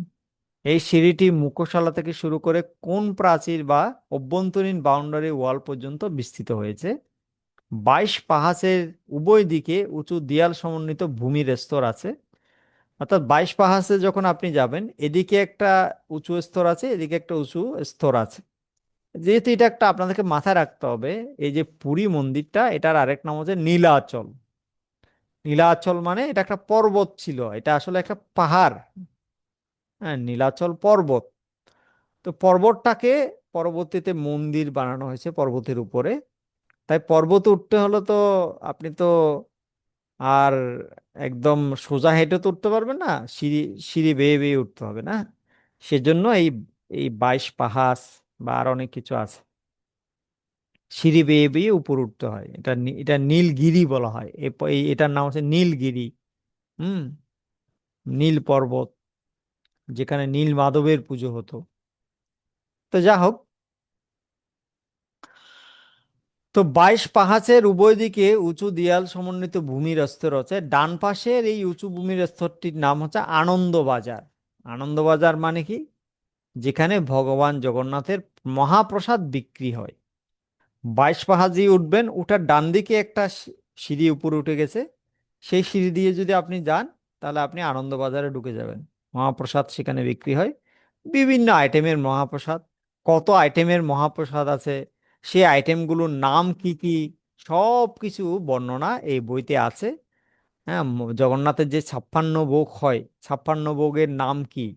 এই সিঁড়িটি মুখশালা থেকে শুরু করে কোন প্রাচীর বা অভ্যন্তরীণ বাউন্ডারি ওয়াল পর্যন্ত বিস্তৃত হয়েছে। 22 পাহাচের উভয় দিকে উঁচু দেয়াল সমন্বিত ভূমির স্তর আছে। অর্থাৎ 22 পাহাচে যখন আপনি যাবেন, এদিকে একটা উঁচু স্তর আছে, এদিকে একটা উঁচু স্তর আছে। যেহেতু এটা একটা আপনাদেরকে মাথায় রাখতে হবে, এই যে পুরী মন্দিরটা, এটার আরেক নাম হচ্ছে নীলাচল। নীলাচল মানে এটা একটা পর্বত ছিল, এটা আসলে একটা পাহাড়। হ্যাঁ, নীলাচল পর্বত। তো পর্বতটাকে পরবর্তীতে মন্দির বানানো হয়েছে পর্বতের উপরে। তাই পর্বতে উঠতে হলে তো আপনি তো আর একদম সোজা হেঁটে তো উঠতে পারবেন না, সিঁড়ি সিঁড়ি বেয়ে বেয়ে উঠতে হবে না। সেজন্য এই এই 22 পাহাড় বা আর অনেক কিছু আছে, সিঁড়ি বেয়ে বেয়ে উপর উঠতে হয়। এটা নীলগিরি বলা হয়, এটার নাম হচ্ছে নীলগিরি। হুম, নীল পর্বত, যেখানে নীল মাধবের পুজো হতো। তো যা হোক, তো 22 পাহাচের উভয় দিকে উঁচু দেয়াল সমন্বিত ভূমির স্তর আছে। ডান পাশের এই উঁচু ভূমির স্তরটির নাম হচ্ছে আনন্দবাজার। আনন্দবাজার মানে কি? যেখানে ভগবান জগন্নাথের মহাপ্রসাদ বিক্রি হয়। 22 পাহাড় দিয়ে উঠবেন, উঠার ডান দিকে একটা সিঁড়ি উপরে উঠে গেছে। সেই সিঁড়ি দিয়ে যদি আপনি যান, তাহলে আপনি আনন্দবাজারে ঢুকে যাবেন। মহাপ্রসাদ সেখানে বিক্রি হয়, বিভিন্ন আইটেমের মহাপ্রসাদ। কত আইটেমের মহাপ্রসাদ আছে, সেই আইটেমগুলোর নাম কি কি, সব কিছু বর্ণনা এই বইতে আছে। হ্যাঁ, জগন্নাথের যে 56 ভোগ হয়, 56 ভোগের নাম কি,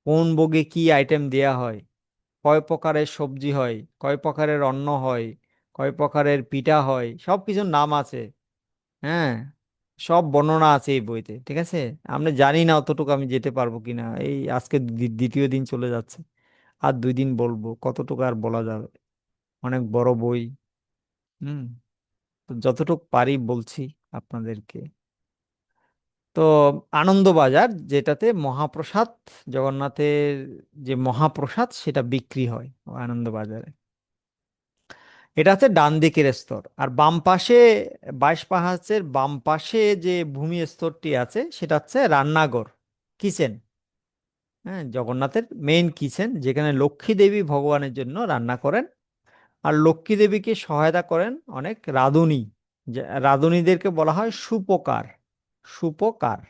কোন ভোগে কি আইটেম দেয়া হয়, কয় প্রকারের সবজি হয়, কয় প্রকারের অন্ন হয়, কয় প্রকারের পিঠা হয়, সব কিছুর নাম আছে। হ্যাঁ, সব বর্ণনা আছে এই বইতে, ঠিক আছে। আমরা জানি না অতটুকু আমি যেতে পারবো কিনা, এই আজকে দ্বিতীয় দিন চলে যাচ্ছে, আর 2 দিন বলবো, কতটুকু আর বলা যাবে। অনেক বড় বই। হুম, তো যতটুকু পারি বলছি আপনাদেরকে। তো আনন্দবাজার, যেটাতে মহাপ্রসাদ, জগন্নাথের যে মহাপ্রসাদ সেটা বিক্রি হয় ওই আনন্দবাজারে। এটা হচ্ছে ডান দিকের স্তর। আর বাম পাশে, 22 পাহাচের বাম পাশে যে ভূমি স্তরটি আছে, সেটা হচ্ছে রান্নাঘর, কিচেন। হ্যাঁ, জগন্নাথের মেইন কিচেন, যেখানে লক্ষ্মী দেবী ভগবানের জন্য রান্না করেন। আর লক্ষ্মী দেবীকে সহায়তা করেন অনেক রাঁধুনি। রাঁধুনিদেরকে বলা হয় সুপকার। সুপকার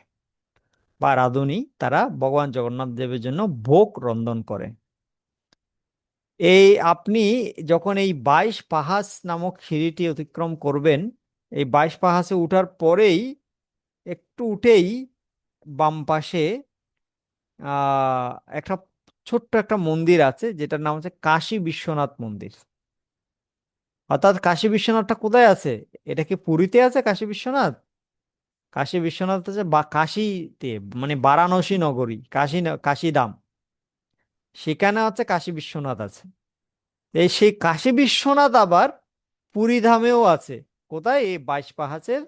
বা রাঁধুনি, তারা ভগবান জগন্নাথ দেবের জন্য ভোগ রন্ধন করে। এই আপনি যখন এই 22 পাহাচ নামক সিঁড়িটি অতিক্রম করবেন, এই 22 পাহাচে উঠার পরেই, একটু উঠেই বাম পাশে আহ একটা ছোট্ট একটা মন্দির আছে, যেটার নাম হচ্ছে কাশী বিশ্বনাথ মন্দির। অর্থাৎ কাশী বিশ্বনাথটা কোথায় আছে? এটা কি পুরীতে আছে কাশী বিশ্বনাথ? কাশী বিশ্বনাথ আছে বা কাশীতে, মানে বারাণসী নগরী, কাশীধাম, সেখানে হচ্ছে কাশী বিশ্বনাথ আছে। এই সেই কাশী বিশ্বনাথ আবার পুরী ধামেও আছে। কোথায়? এই 22 পাহাচের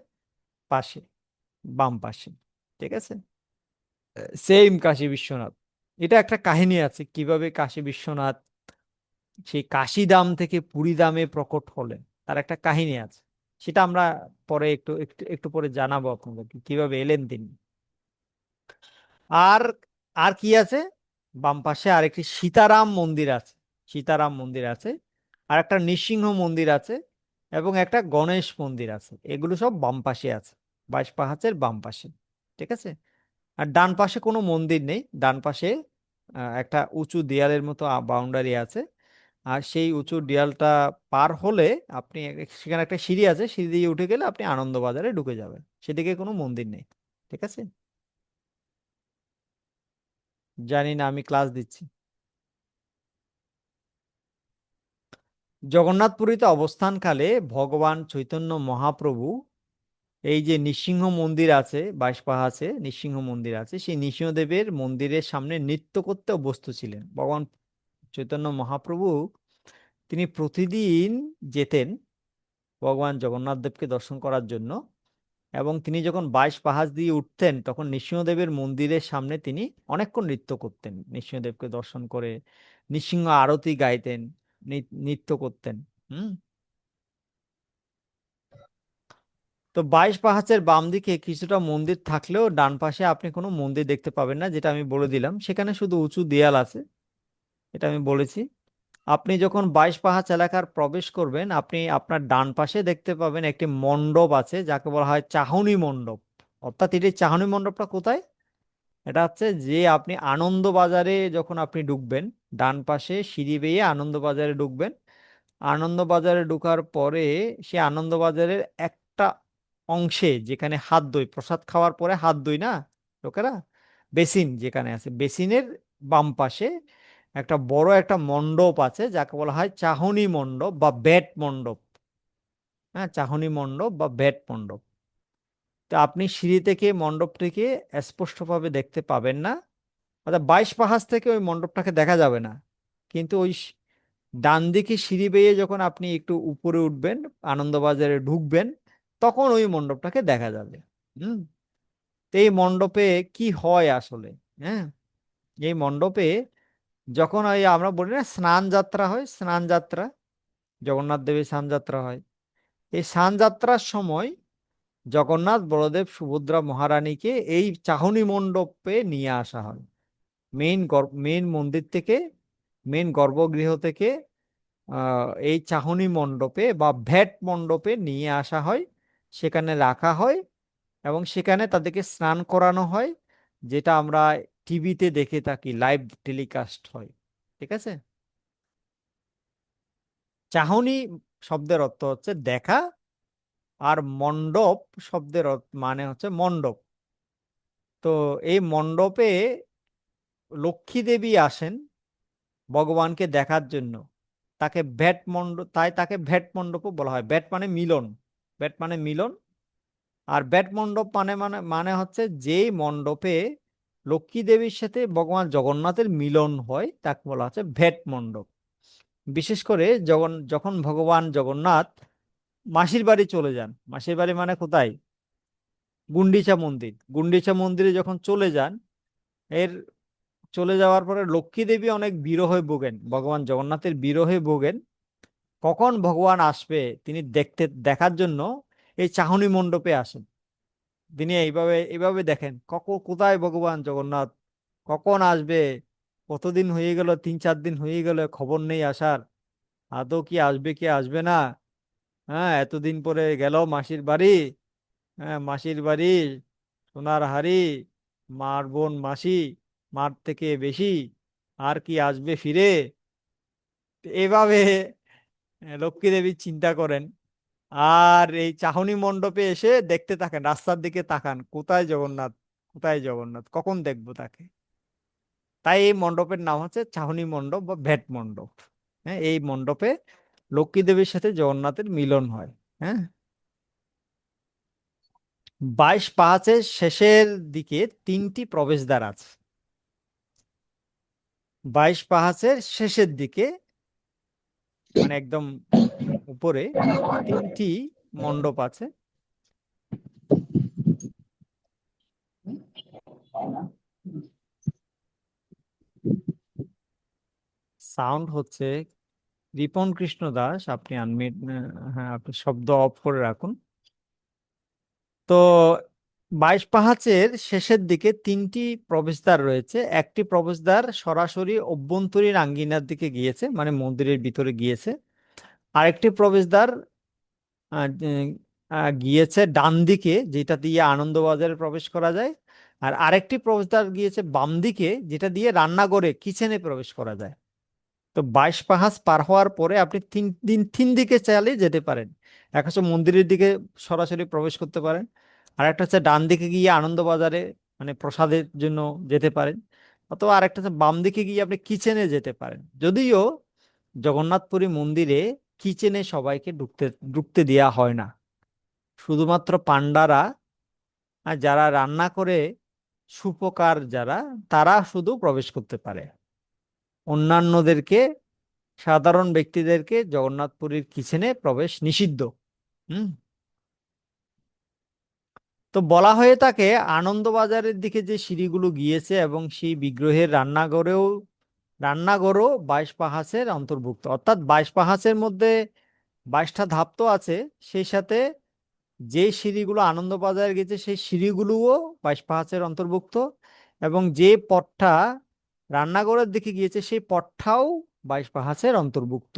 পাশে, বাম পাশে, ঠিক আছে। সেম কাশী বিশ্বনাথ। এটা একটা কাহিনী আছে, কিভাবে কাশী বিশ্বনাথ সেই কাশীধাম থেকে পুরী ধামে প্রকট হলেন, তার একটা কাহিনী আছে। সেটা আমরা পরে একটু একটু একটু পরে জানাবো আপনাদেরকে, কিভাবে এলেন তিনি। আর আর কি আছে? বাম পাশে আরেকটি সীতারাম মন্দির আছে। সীতারাম মন্দির আছে, আর একটা নৃসিংহ মন্দির আছে, এবং একটা গণেশ মন্দির আছে। এগুলো সব বাম পাশে আছে, 22 পাহাচের বাম পাশে, ঠিক আছে। আর ডান পাশে কোনো মন্দির নেই। ডান পাশে একটা উঁচু দেয়ালের মতো বাউন্ডারি আছে। আর সেই উঁচু দেয়ালটা পার হলে আপনি সেখানে একটা সিঁড়ি আছে, সিঁড়ি দিয়ে উঠে গেলে আপনি আনন্দবাজারে ঢুকে যাবেন। সেদিকে কোনো মন্দির নেই, ঠিক আছে। জানি না, আমি ক্লাস দিচ্ছি। জগন্নাথপুরীতে অবস্থানকালে ভগবান চৈতন্য মহাপ্রভু এই যে নৃসিংহ মন্দির আছে, 22 পাহাচে নৃসিংহ মন্দির আছে, সেই নৃসিংহদেবের মন্দিরের সামনে নৃত্য করতে অভ্যস্ত ছিলেন। ভগবান চৈতন্য মহাপ্রভু তিনি প্রতিদিন যেতেন ভগবান জগন্নাথ দেবকে দর্শন করার জন্য। এবং তিনি যখন 22 পাহাচ দিয়ে উঠতেন, তখন নৃসিংহদেবের মন্দিরের সামনে তিনি অনেকক্ষণ নৃত্য করতেন, নৃসিংহদেবকে দর্শন করে নৃসিংহ আরতি গাইতেন, নৃত্য করতেন। হুম। তো 22 পাহাচের বাম দিকে কিছুটা মন্দির থাকলেও ডান পাশে আপনি কোনো মন্দির দেখতে পাবেন না, যেটা আমি বলে দিলাম। সেখানে শুধু উঁচু দেয়াল আছে, এটা আমি বলেছি। আপনি যখন 22 পাহাচ এলাকার প্রবেশ করবেন, আপনি আপনার ডান পাশে দেখতে পাবেন একটি মণ্ডপ আছে, যাকে বলা হয় চাহনি মণ্ডপ। অর্থাৎ এটি চাহনি মণ্ডপটা কোথায়? এটা হচ্ছে যে আপনি আনন্দবাজারে যখন আপনি ঢুকবেন, ডান পাশে সিঁড়ি বেয়ে আনন্দবাজারে ঢুকবেন। আনন্দবাজারে ঢোকার পরে সে আনন্দবাজারের একটা অংশে, যেখানে হাত ধুই, প্রসাদ খাওয়ার পরে হাত ধুই না লোকেরা, বেসিন যেখানে আছে, বেসিনের বাম পাশে একটা বড় একটা মণ্ডপ আছে, যাকে বলা হয় চাহনি মণ্ডপ বা বেট মণ্ডপ। হ্যাঁ, চাহনি মণ্ডপ বা বেট মণ্ডপ। তো আপনি সিঁড়ি থেকে মণ্ডপটিকে স্পষ্টভাবে দেখতে পাবেন না, অর্থাৎ 22 পাহাচ থেকে ওই মণ্ডপটাকে দেখা যাবে না। কিন্তু ওই ডান দিকে সিঁড়ি বেয়ে যখন আপনি একটু উপরে উঠবেন, আনন্দবাজারে ঢুকবেন, তখন ওই মণ্ডপটাকে দেখা যাবে। হুম। তো এই মণ্ডপে কি হয় আসলে? হ্যাঁ, এই মণ্ডপে যখন ওই আমরা বলি না স্নান যাত্রা হয়, স্নান যাত্রা, জগন্নাথ দেবের স্নান যাত্রা হয়, এই স্নান যাত্রার সময় জগন্নাথ, বলদেব, সুভদ্রা মহারানীকে এই চাহনি মণ্ডপে নিয়ে আসা হয়। মেইন মন্দির থেকে, মেইন গর্ভগৃহ থেকে এই চাহনি মণ্ডপে বা ভেট মণ্ডপে নিয়ে আসা হয়, সেখানে রাখা হয় এবং সেখানে তাদেরকে স্নান করানো হয়, যেটা আমরা টিভিতে দেখে থাকি, লাইভ টেলিকাস্ট হয়। ঠিক আছে। চাহনি শব্দের অর্থ হচ্ছে দেখা, আর মণ্ডপ শব্দের মানে হচ্ছে মণ্ডপ। তো এই মণ্ডপে লক্ষ্মী দেবী আসেন ভগবানকে দেখার জন্য। তাকে ভেট মণ্ডপ, তাই তাকে ভেট মণ্ডপও বলা হয়। ভেট মানে মিলন, ভেট মানে মিলন। আর ভেট মণ্ডপ মানে মানে মানে হচ্ছে যেই মণ্ডপে লক্ষ্মী দেবীর সাথে ভগবান জগন্নাথের মিলন হয়, তাকে বলা হচ্ছে ভেট মণ্ডপ। বিশেষ করে যখন ভগবান জগন্নাথ মাসির বাড়ি চলে যান, মাসির বাড়ি মানে কোথায়? গুন্ডিচা মন্দির। গুন্ডিচা মন্দিরে যখন চলে যান, এর চলে যাওয়ার পরে লক্ষ্মী দেবী অনেক বিরহে ভোগেন, ভগবান জগন্নাথের বিরহে ভোগেন। কখন ভগবান আসবে তিনি দেখার জন্য এই চাহনি মণ্ডপে আসেন। তিনি এইভাবে এইভাবে দেখেন, কোথায় ভগবান জগন্নাথ, কখন আসবে? কতদিন হয়ে গেল, 3-4 দিন হয়ে গেল, খবর নেই আসার। আদৌ কি আসবে কি আসবে না? হ্যাঁ, এতদিন পরে গেল মাসির বাড়ি। হ্যাঁ, মাসির বাড়ি, সোনার হাড়ি, মার বোন মাসি, মার থেকে বেশি, আর কি আসবে ফিরে? তো এইভাবে লক্ষ্মী দেবী চিন্তা করেন। আর এই চাহনি মণ্ডপে এসে দেখতে থাকেন, রাস্তার দিকে তাকান, কোথায় জগন্নাথ, কোথায় জগন্নাথ, কখন দেখবো তাকে। তাই এই মণ্ডপের নাম হচ্ছে চাহনি মণ্ডপ বা ভেট মণ্ডপ। হ্যাঁ, এই মণ্ডপে লক্ষ্মী দেবীর সাথে জগন্নাথের মিলন হয়। হ্যাঁ। 22 পাহাচের শেষের দিকে 3টি প্রবেশদ্বার আছে। 22 পাহাচের শেষের দিকে, মানে একদম উপরে 3টি মণ্ডপ আছে। সাউন্ড হচ্ছে রিপন কৃষ্ণ দাস, আপনি আনমিউট, হ্যাঁ, আপনি শব্দ অফ করে রাখুন। তো 22 পাহাচের শেষের দিকে 3টি প্রবেশদ্বার রয়েছে। একটি প্রবেশদ্বার সরাসরি অভ্যন্তরীণ আঙ্গিনার দিকে গিয়েছে, মানে মন্দিরের ভিতরে গিয়েছে। আরেকটি প্রবেশদ্বার গিয়েছে ডান দিকে, যেটা দিয়ে আনন্দবাজারে প্রবেশ করা যায়। আর আরেকটি প্রবেশদ্বার গিয়েছে বাম দিকে, যেটা দিয়ে রান্নাঘরে, কিচেনে প্রবেশ করা যায়। তো 22 পাহাচ পার হওয়ার পরে আপনি তিন দিকে চাইলে যেতে পারেন। এক হচ্ছে মন্দিরের দিকে সরাসরি প্রবেশ করতে পারেন, আর একটা হচ্ছে ডান দিকে গিয়ে আনন্দবাজারে, মানে প্রসাদের জন্য যেতে পারেন। অথবা আরেকটা হচ্ছে বাম দিকে গিয়ে আপনি কিচেনে যেতে পারেন। যদিও জগন্নাথপুরী মন্দিরে কিচেনে সবাইকে ঢুকতে ঢুকতে দেওয়া হয় না, শুধুমাত্র পান্ডারা আর যারা রান্না করে, সুপকার যারা, তারা শুধু প্রবেশ করতে পারে। অন্যান্যদেরকে, সাধারণ ব্যক্তিদেরকে জগন্নাথপুরীর কিচেনে প্রবেশ নিষিদ্ধ। হুম। তো বলা হয়ে থাকে আনন্দবাজারের দিকে যে সিঁড়িগুলো গিয়েছে এবং সেই বিগ্রহের রান্নাঘরও 22 পাহাচের অন্তর্ভুক্ত। অর্থাৎ 22 পাহাচের মধ্যে 22টা ধাপ তো আছে, সেই সাথে যে সিঁড়িগুলো আনন্দবাজার গেছে সেই সিঁড়িগুলোও 22 পাহাচের অন্তর্ভুক্ত, এবং যে পথটা রান্নাঘরের দিকে গিয়েছে সেই পথটাও 22 পাহাচের অন্তর্ভুক্ত।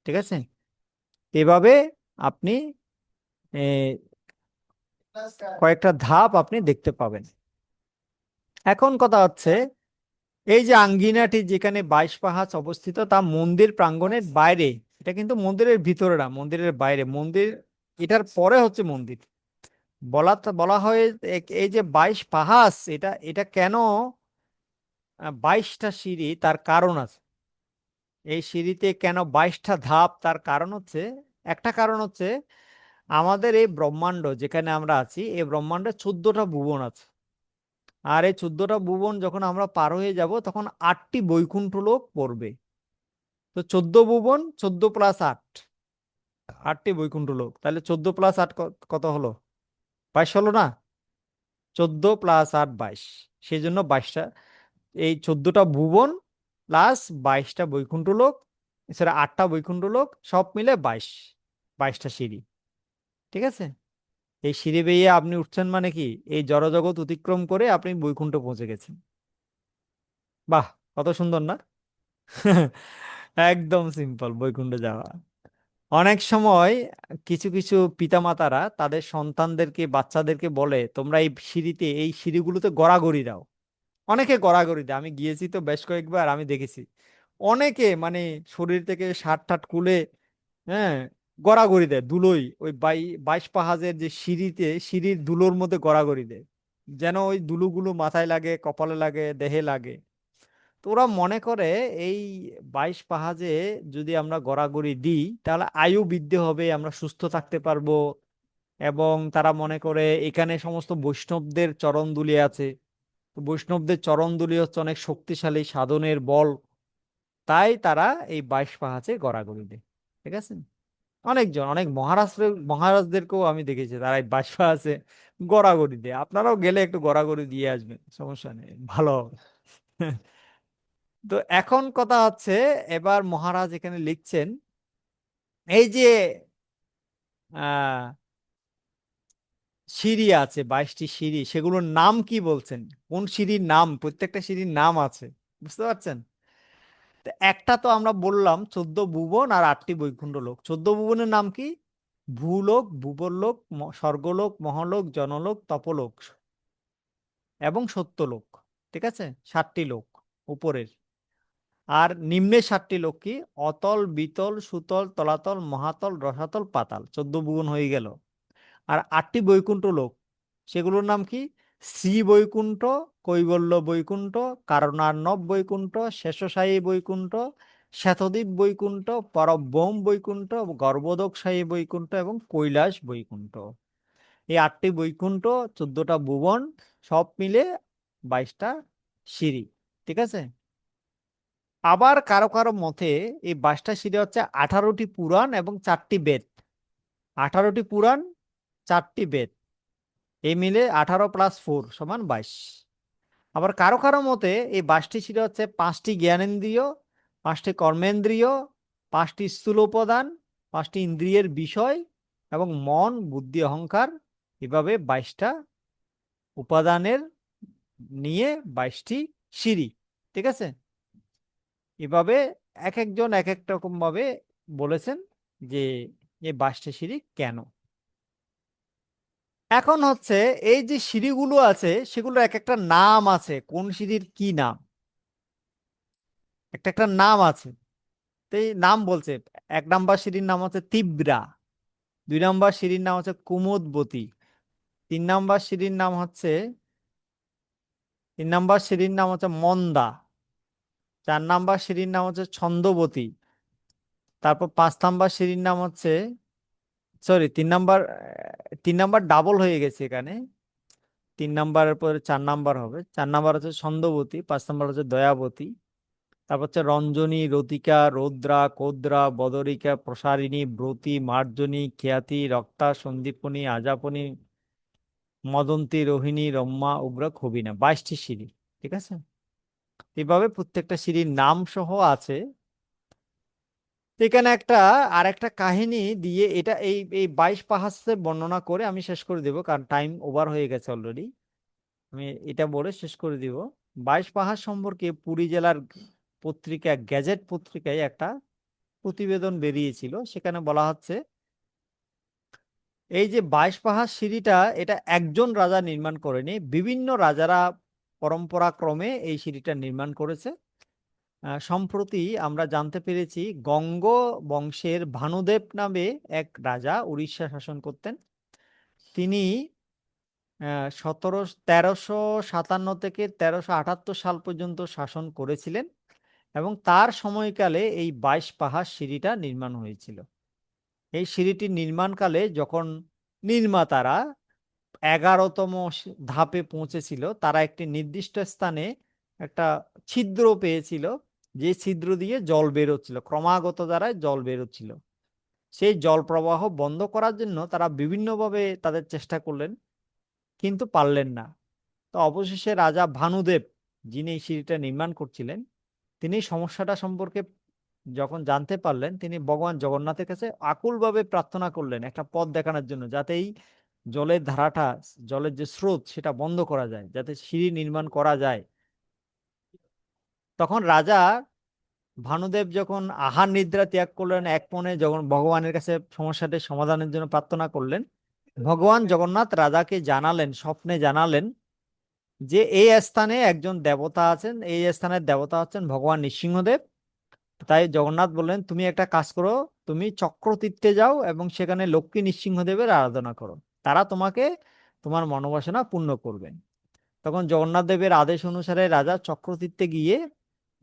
ঠিক আছে, এভাবে আপনি কয়েকটা ধাপ আপনি দেখতে পাবেন। এখন কথা হচ্ছে, এই যে আঙ্গিনাটি যেখানে 22 পাহাচ অবস্থিত তা মন্দির প্রাঙ্গণের বাইরে। এটা কিন্তু মন্দিরের ভিতরে না, মন্দিরের বাইরে। মন্দির এটার পরে হচ্ছে মন্দির। বলা হয় এই যে 22 পাহাচ, এটা এটা কেন 22টা সিঁড়ি, তার কারণ আছে। এই সিঁড়িতে কেন 22টা ধাপ, তার কারণ হচ্ছে, একটা কারণ হচ্ছে আমাদের এই ব্রহ্মাণ্ড যেখানে আমরা আছি, এই ব্রহ্মাণ্ডে 14টা ভুবন আছে। আর এই 14টা ভুবন যখন আমরা পার হয়ে যাব তখন 8টি বৈকুণ্ঠ লোক পড়বে। তো 14 ভুবন, 14 + 8, 8টি বৈকুণ্ঠ লোক। তাহলে 14 + 8 কত হলো? 22 হলো না? 14 + 8 22। সেই জন্য 22টা, এই 14টা ভুবন প্লাস 22টা বৈকুণ্ঠ লোক, এছাড়া 8টা বৈকুণ্ঠ লোক, সব মিলে 22, 22টা সিঁড়ি। ঠিক আছে, এই সিঁড়ি বেয়ে আপনি উঠছেন মানে কি, এই জড়জগৎ অতিক্রম করে আপনি বৈকুণ্ঠ পৌঁছে গেছেন। বাহ, কত সুন্দর না? একদম সিম্পল বৈকুণ্ঠে যাওয়া। অনেক সময় কিছু কিছু পিতামাতারা তাদের সন্তানদেরকে, বাচ্চাদেরকে বলে, তোমরা এই সিঁড়িতে, এই সিঁড়িগুলোতে গড়াগড়ি দাও। অনেকে গড়াগড়ি দেয়, আমি গিয়েছি তো বেশ কয়েকবার, আমি দেখেছি অনেকে মানে শরীর থেকে শার্ট টাট খুলে, হ্যাঁ, গড়াগড়ি দেয় ধুলোই, ওই 22 পাহাজের যে সিঁড়িতে, সিঁড়ির ধুলোর মধ্যে গড়াগড়ি দেয়, যেন ওই ধুলোগুলো মাথায় লাগে, কপালে লাগে, দেহে লাগে। তো ওরা মনে করে এই 22 পাহাজে যদি আমরা গড়াগড়ি দিই তাহলে আয়ু বৃদ্ধি হবে, আমরা সুস্থ থাকতে পারবো। এবং তারা মনে করে এখানে সমস্ত বৈষ্ণবদের চরণধুলি আছে, তো বৈষ্ণবদের চরণধুলি হচ্ছে অনেক শক্তিশালী সাধনের বল। তাই তারা এই 22 পাহাচে গড়াগড়ি দেয়। ঠিক আছে, অনেকজন, অনেক মহারাজদেরকেও আমি দেখেছি তারা এই 22 পাহাচে গড়াগড়ি দেয়। আপনারাও গেলে একটু গড়াগড়ি দিয়ে আসবেন, সমস্যা নেই, ভালো হবে। তো এখন কথা হচ্ছে, এবার মহারাজ এখানে লিখছেন, এই যে আহ সিঁড়ি আছে, 22টি সিঁড়ি, সেগুলোর নাম কি বলছেন? কোন সিঁড়ির নাম, প্রত্যেকটা সিঁড়ির নাম আছে, বুঝতে পারছেন? তো একটা তো আমরা বললাম 14 ভুবন আর 8টি বৈকুণ্ঠ লোক। 14 ভুবনের নাম কি? ভূলোক, ভূবরলোক, স্বর্গলোক, মহলোক, জনলোক, তপলোক এবং সত্যলোক। ঠিক আছে, 7টি লোক উপরের। আর নিম্নের 7টি লোক কি? অতল, বিতল, সুতল, তলাতল, মহাতল, রসাতল, পাতাল। 14 ভুবন হয়ে গেল। আর 8টি বৈকুণ্ঠ লোক, সেগুলোর নাম কি? শ্রী বৈকুণ্ঠ, কৈবল্য বৈকুণ্ঠ, কারণার্ণব বৈকুণ্ঠ, শেষশায়ী বৈকুণ্ঠ, শ্বেতদ্বীপ বৈকুণ্ঠ, পরব্রহ্ম বৈকুণ্ঠ, গর্ভোদকশায়ী বৈকুণ্ঠ এবং কৈলাস বৈকুণ্ঠ। এই 8টি বৈকুণ্ঠ, 14টা ভুবন, সব মিলে 22টা সিঁড়ি। ঠিক আছে, আবার কারো কারো মতে এই 22টা সিঁড়ি হচ্ছে 18টি পুরাণ এবং 4টি বেদ। 18টি পুরাণ, 4টি বেদ, এই মিলে 18 + 4 = 22। আবার কারো কারো মতে এই 22টি সিঁড়ি হচ্ছে 5টি জ্ঞানেন্দ্রিয়, 5টি কর্মেন্দ্রিয়, 5টি স্থূল উপাদান, 5টি ইন্দ্রিয়ের বিষয় এবং মন, বুদ্ধি, অহংকার, এভাবে 22টা উপাদানের নিয়ে 22টি সিঁড়ি। ঠিক আছে, এভাবে এক একজন এক এক রকম ভাবে বলেছেন যে এই 22টা সিঁড়ি কেন। এখন হচ্ছে, এই যে সিঁড়িগুলো আছে সেগুলো এক একটা নাম আছে, কোন সিঁড়ির কি নাম, একটা একটা নাম আছে। তো এই নাম বলছে, 1 নাম্বার সিঁড়ির নাম হচ্ছে তিব্রা, 2 নাম্বার সিঁড়ির নাম হচ্ছে কুমুদবতী, 3 নাম্বার সিঁড়ির নাম হচ্ছে 3 নাম্বার সিঁড়ির নাম হচ্ছে মন্দা, 4 নাম্বার সিঁড়ির নাম হচ্ছে ছন্দবতী, তারপর 5 নাম্বার সিঁড়ির নাম হচ্ছে, সরি, 3 নাম্বার, 3 নাম্বার ডাবল হয়ে গেছে এখানে, 3 নাম্বারের পরে 4 নাম্বার হবে। 4 নাম্বার হচ্ছে ছন্দবতী, 5 নাম্বার হচ্ছে দয়াবতী, তারপর হচ্ছে রঞ্জনী, রতিকা, রৌদ্রা, কোদ্রা, বদরিকা, প্রসারিণী, ব্রতী, মার্জনী, খ্যাতি, রক্তা, সন্দীপনী, আজাপনী, মদন্তী, রোহিণী, রম্মা, উগ্র, খবিনা। 22টি সিঁড়ি। ঠিক আছে, এভাবে প্রত্যেকটা সিঁড়ির নাম সহ আছে। তো এখানে আরেকটা কাহিনী দিয়ে এটা এই এই 22 পাহাড়ে বর্ণনা করে আমি শেষ করে দেব, কারণ টাইম ওভার হয়ে গেছে অলরেডি। আমি এটা বলে শেষ করে দিব। 22 পাহাড় সম্পর্কে পুরী জেলার পত্রিকা গ্যাজেট পত্রিকায় একটা প্রতিবেদন বেরিয়েছিল। সেখানে বলা হচ্ছে এই যে 22 পাহাড় সিঁড়িটা, এটা একজন রাজা নির্মাণ করেনি, বিভিন্ন রাজারা পরম্পরাক্রমে এই সিঁড়িটা নির্মাণ করেছে। সম্প্রতি আমরা জানতে পেরেছি গঙ্গ বংশের ভানুদেব নামে এক রাজা উড়িষ্যা শাসন করতেন। তিনি 1357 থেকে 1378 সাল পর্যন্ত শাসন করেছিলেন, এবং তার সময়কালে এই 22 পাহাড় সিঁড়িটা নির্মাণ হয়েছিল। এই সিঁড়িটি নির্মাণকালে যখন নির্মাতারা 11তম ধাপে পৌঁছেছিল, তারা একটি নির্দিষ্ট স্থানে একটা ছিদ্র পেয়েছিল, যে ছিদ্র দিয়ে জল বেরোচ্ছিল, ক্রমাগত দ্বারা জল বেরোচ্ছিল। সেই জল প্রবাহ বন্ধ করার জন্য তারা বিভিন্নভাবে তাদের চেষ্টা করলেন, কিন্তু পারলেন না। তো অবশেষে রাজা ভানুদেব, যিনি এই সিঁড়িটা নির্মাণ করছিলেন, তিনি সমস্যাটা সম্পর্কে যখন জানতে পারলেন, তিনি ভগবান জগন্নাথের কাছে আকুলভাবে প্রার্থনা করলেন একটা পথ দেখানোর জন্য, যাতে এই জলের ধারাটা, জলের যে স্রোত সেটা বন্ধ করা যায়, যাতে সিঁড়ি নির্মাণ করা যায়। তখন রাজা ভানুদেব যখন আহার নিদ্রা ত্যাগ করলেন, এক মনে যখন ভগবানের কাছে সমস্যাটির সমাধানের জন্য প্রার্থনা করলেন, ভগবান জগন্নাথ রাজাকে জানালেন, স্বপ্নে জানালেন যে এই স্থানে একজন দেবতা আছেন, এই স্থানের দেবতা হচ্ছেন ভগবান নৃসিংহদেব। তাই জগন্নাথ বললেন, তুমি একটা কাজ করো, তুমি চক্রতীর্থে যাও এবং সেখানে লক্ষ্মী নৃসিংহদেবের আরাধনা করো, তারা তোমাকে তোমার মনোবাসনা পূর্ণ করবেন। তখন জগন্নাথ দেবের আদেশ অনুসারে রাজা চক্রতীর্থে গিয়ে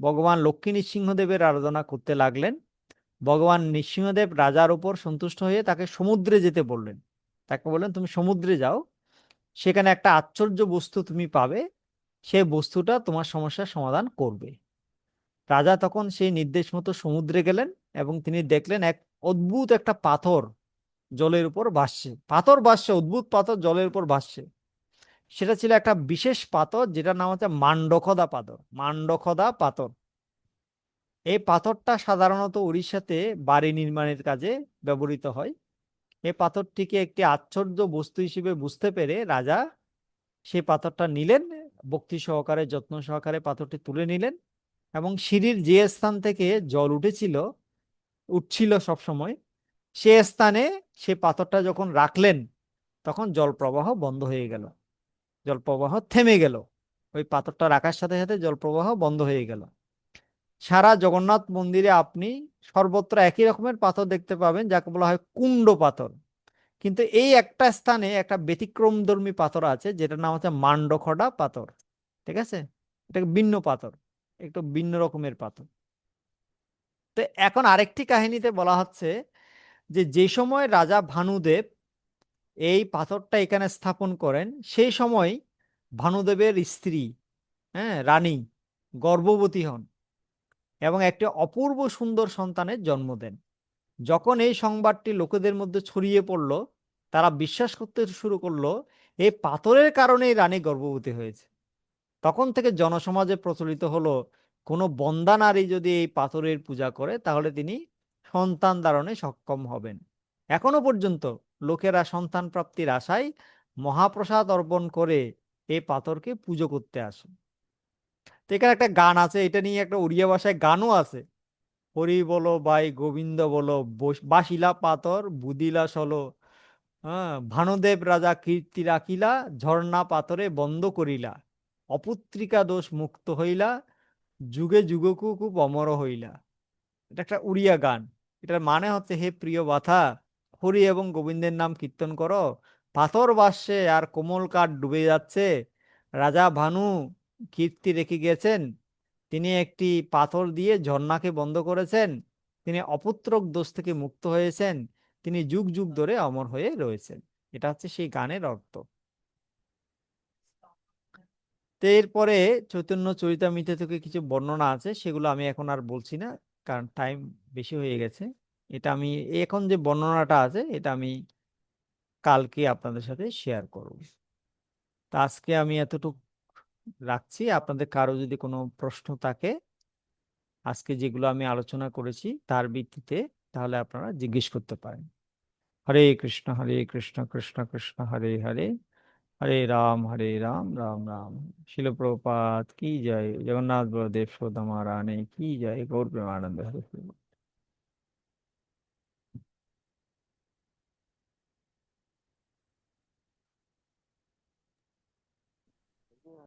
ভগবান লক্ষ্মী নৃসিংহদেবের আরাধনা করতে লাগলেন। ভগবান নৃসিংহদেব রাজার উপর সন্তুষ্ট হয়ে তাকে সমুদ্রে যেতে বললেন। তাকে বললেন, তুমি সমুদ্রে যাও, সেখানে একটা আশ্চর্য বস্তু তুমি পাবে, সেই বস্তুটা তোমার সমস্যার সমাধান করবে। রাজা তখন সেই নির্দেশ মতো সমুদ্রে গেলেন, এবং তিনি দেখলেন এক অদ্ভুত একটা পাথর জলের উপর ভাসছে। পাথর ভাসছে, অদ্ভুত পাথর জলের উপর ভাসছে। সেটা ছিল একটা বিশেষ পাথর, যেটার নাম হচ্ছে মান্ডখদা পাথর। মান্ডখদা পাথর, এই পাথরটা সাধারণত উড়িষ্যাতে বাড়ি নির্মাণের কাজে ব্যবহৃত হয়। এই পাথরটিকে একটি আশ্চর্য বস্তু হিসেবে বুঝতে পেরে রাজা সেই পাথরটা নিলেন, ভক্তি সহকারে যত্ন সহকারে পাথরটি তুলে নিলেন, এবং সিঁড়ির যে স্থান থেকে জল উঠছিল সব সময়, সে স্থানে সে পাথরটা যখন রাখলেন, তখন জল প্রবাহ বন্ধ হয়ে গেল, জল প্রবাহ থেমে গেল। ওই পাথরটা রাখার সাথে সাথে জল প্রবাহ বন্ধ হয়ে গেল। সারা জগন্নাথ মন্দিরে আপনি সর্বত্র একই রকমের পাথর দেখতে পাবেন, যাকে বলা হয় কুণ্ড পাথর। কিন্তু এই একটা স্থানে একটা ব্যতিক্রমধর্মী পাথর আছে, যেটার নাম হচ্ছে মান্ডখড়া পাথর। ঠিক আছে, এটা ভিন্ন পাথর, একটু ভিন্ন রকমের পাথর। তো এখন আরেকটি কাহিনীতে বলা হচ্ছে যে যে সময় রাজা ভানুদেব এই পাথরটা এখানে স্থাপন করেন, সেই সময় ভানুদেবের স্ত্রী, হ্যাঁ, রানী গর্ভবতী হন এবং একটি অপূর্ব সুন্দর সন্তানের জন্ম দেন। যখন এই সংবাদটি লোকেদের মধ্যে ছড়িয়ে পড়ল, তারা বিশ্বাস করতে শুরু করলো এই পাথরের কারণেই রানী গর্ভবতী হয়েছে। তখন থেকে জনসমাজে প্রচলিত হলো, কোনো বন্দা নারী যদি এই পাথরের পূজা করে, তাহলে তিনি সন্তান ধারণে সক্ষম হবেন। এখনো পর্যন্ত লোকেরা সন্তান প্রাপ্তির আশায় মহাপ্রসাদ অর্পণ করে এই পাথরকে পুজো করতে আসে। তো এখানে একটা গান আছে, এটা নিয়ে একটা উড়িয়া ভাষায় গানও আছে। হরি বলো ভাই গোবিন্দ বলো, বাসিলা পাথর বুদিলা সলো। হ্যাঁ, ভানুদেব রাজা কীর্তি রাখিলা, ঝর্ণা পাথরে বন্ধ করিলা, অপুত্রিকা দোষ মুক্ত হইলা, যুগে যুগকু খুব অমর হইলা। এটা একটা উড়িয়া গান। এটার মানে হচ্ছে, হে প্রিয় বাথা, হরি এবং গোবিন্দের নাম কীর্তন করো, পাথর ভাসছে আর কোমল কাঠ ডুবে যাচ্ছে। রাজা ভানু কীর্তি রেখে গেছেন, তিনি একটি পাথর দিয়ে ঝর্ণাকে বন্ধ করেছেন, তিনি অপুত্রক দোষ থেকে মুক্ত হয়েছেন, তিনি যুগ যুগ ধরে অমর হয়ে রয়েছেন। এটা হচ্ছে সেই গানের অর্থ। তো এরপরে চৈতন্য চরিতামৃত থেকে কিছু বর্ণনা আছে, সেগুলো আমি এখন আর বলছি না, কারণ টাইম বেশি হয়ে গেছে। এটা আমি এখন যে বর্ণনাটা আছে, এটা আমি কালকে আপনাদের সাথে শেয়ার করব। তা আজকে আমি এতটুকু রাখছি। আপনাদের কারো যদি কোনো প্রশ্ন থাকে আজকে যেগুলো আমি আলোচনা করেছি তার ভিত্তিতে তাহলে আপনারা জিজ্ঞেস করতে পারেন। হরে কৃষ্ণ কৃষ্ণ কৃষ্ণ হরে হরে, হরে রাম রাম রাম। শিল প্রভুপাদ কি জয়, জগন্নাথ বলদেব সুদামা রানী কি জয়, গৌর প্রেমানন্দ হরে।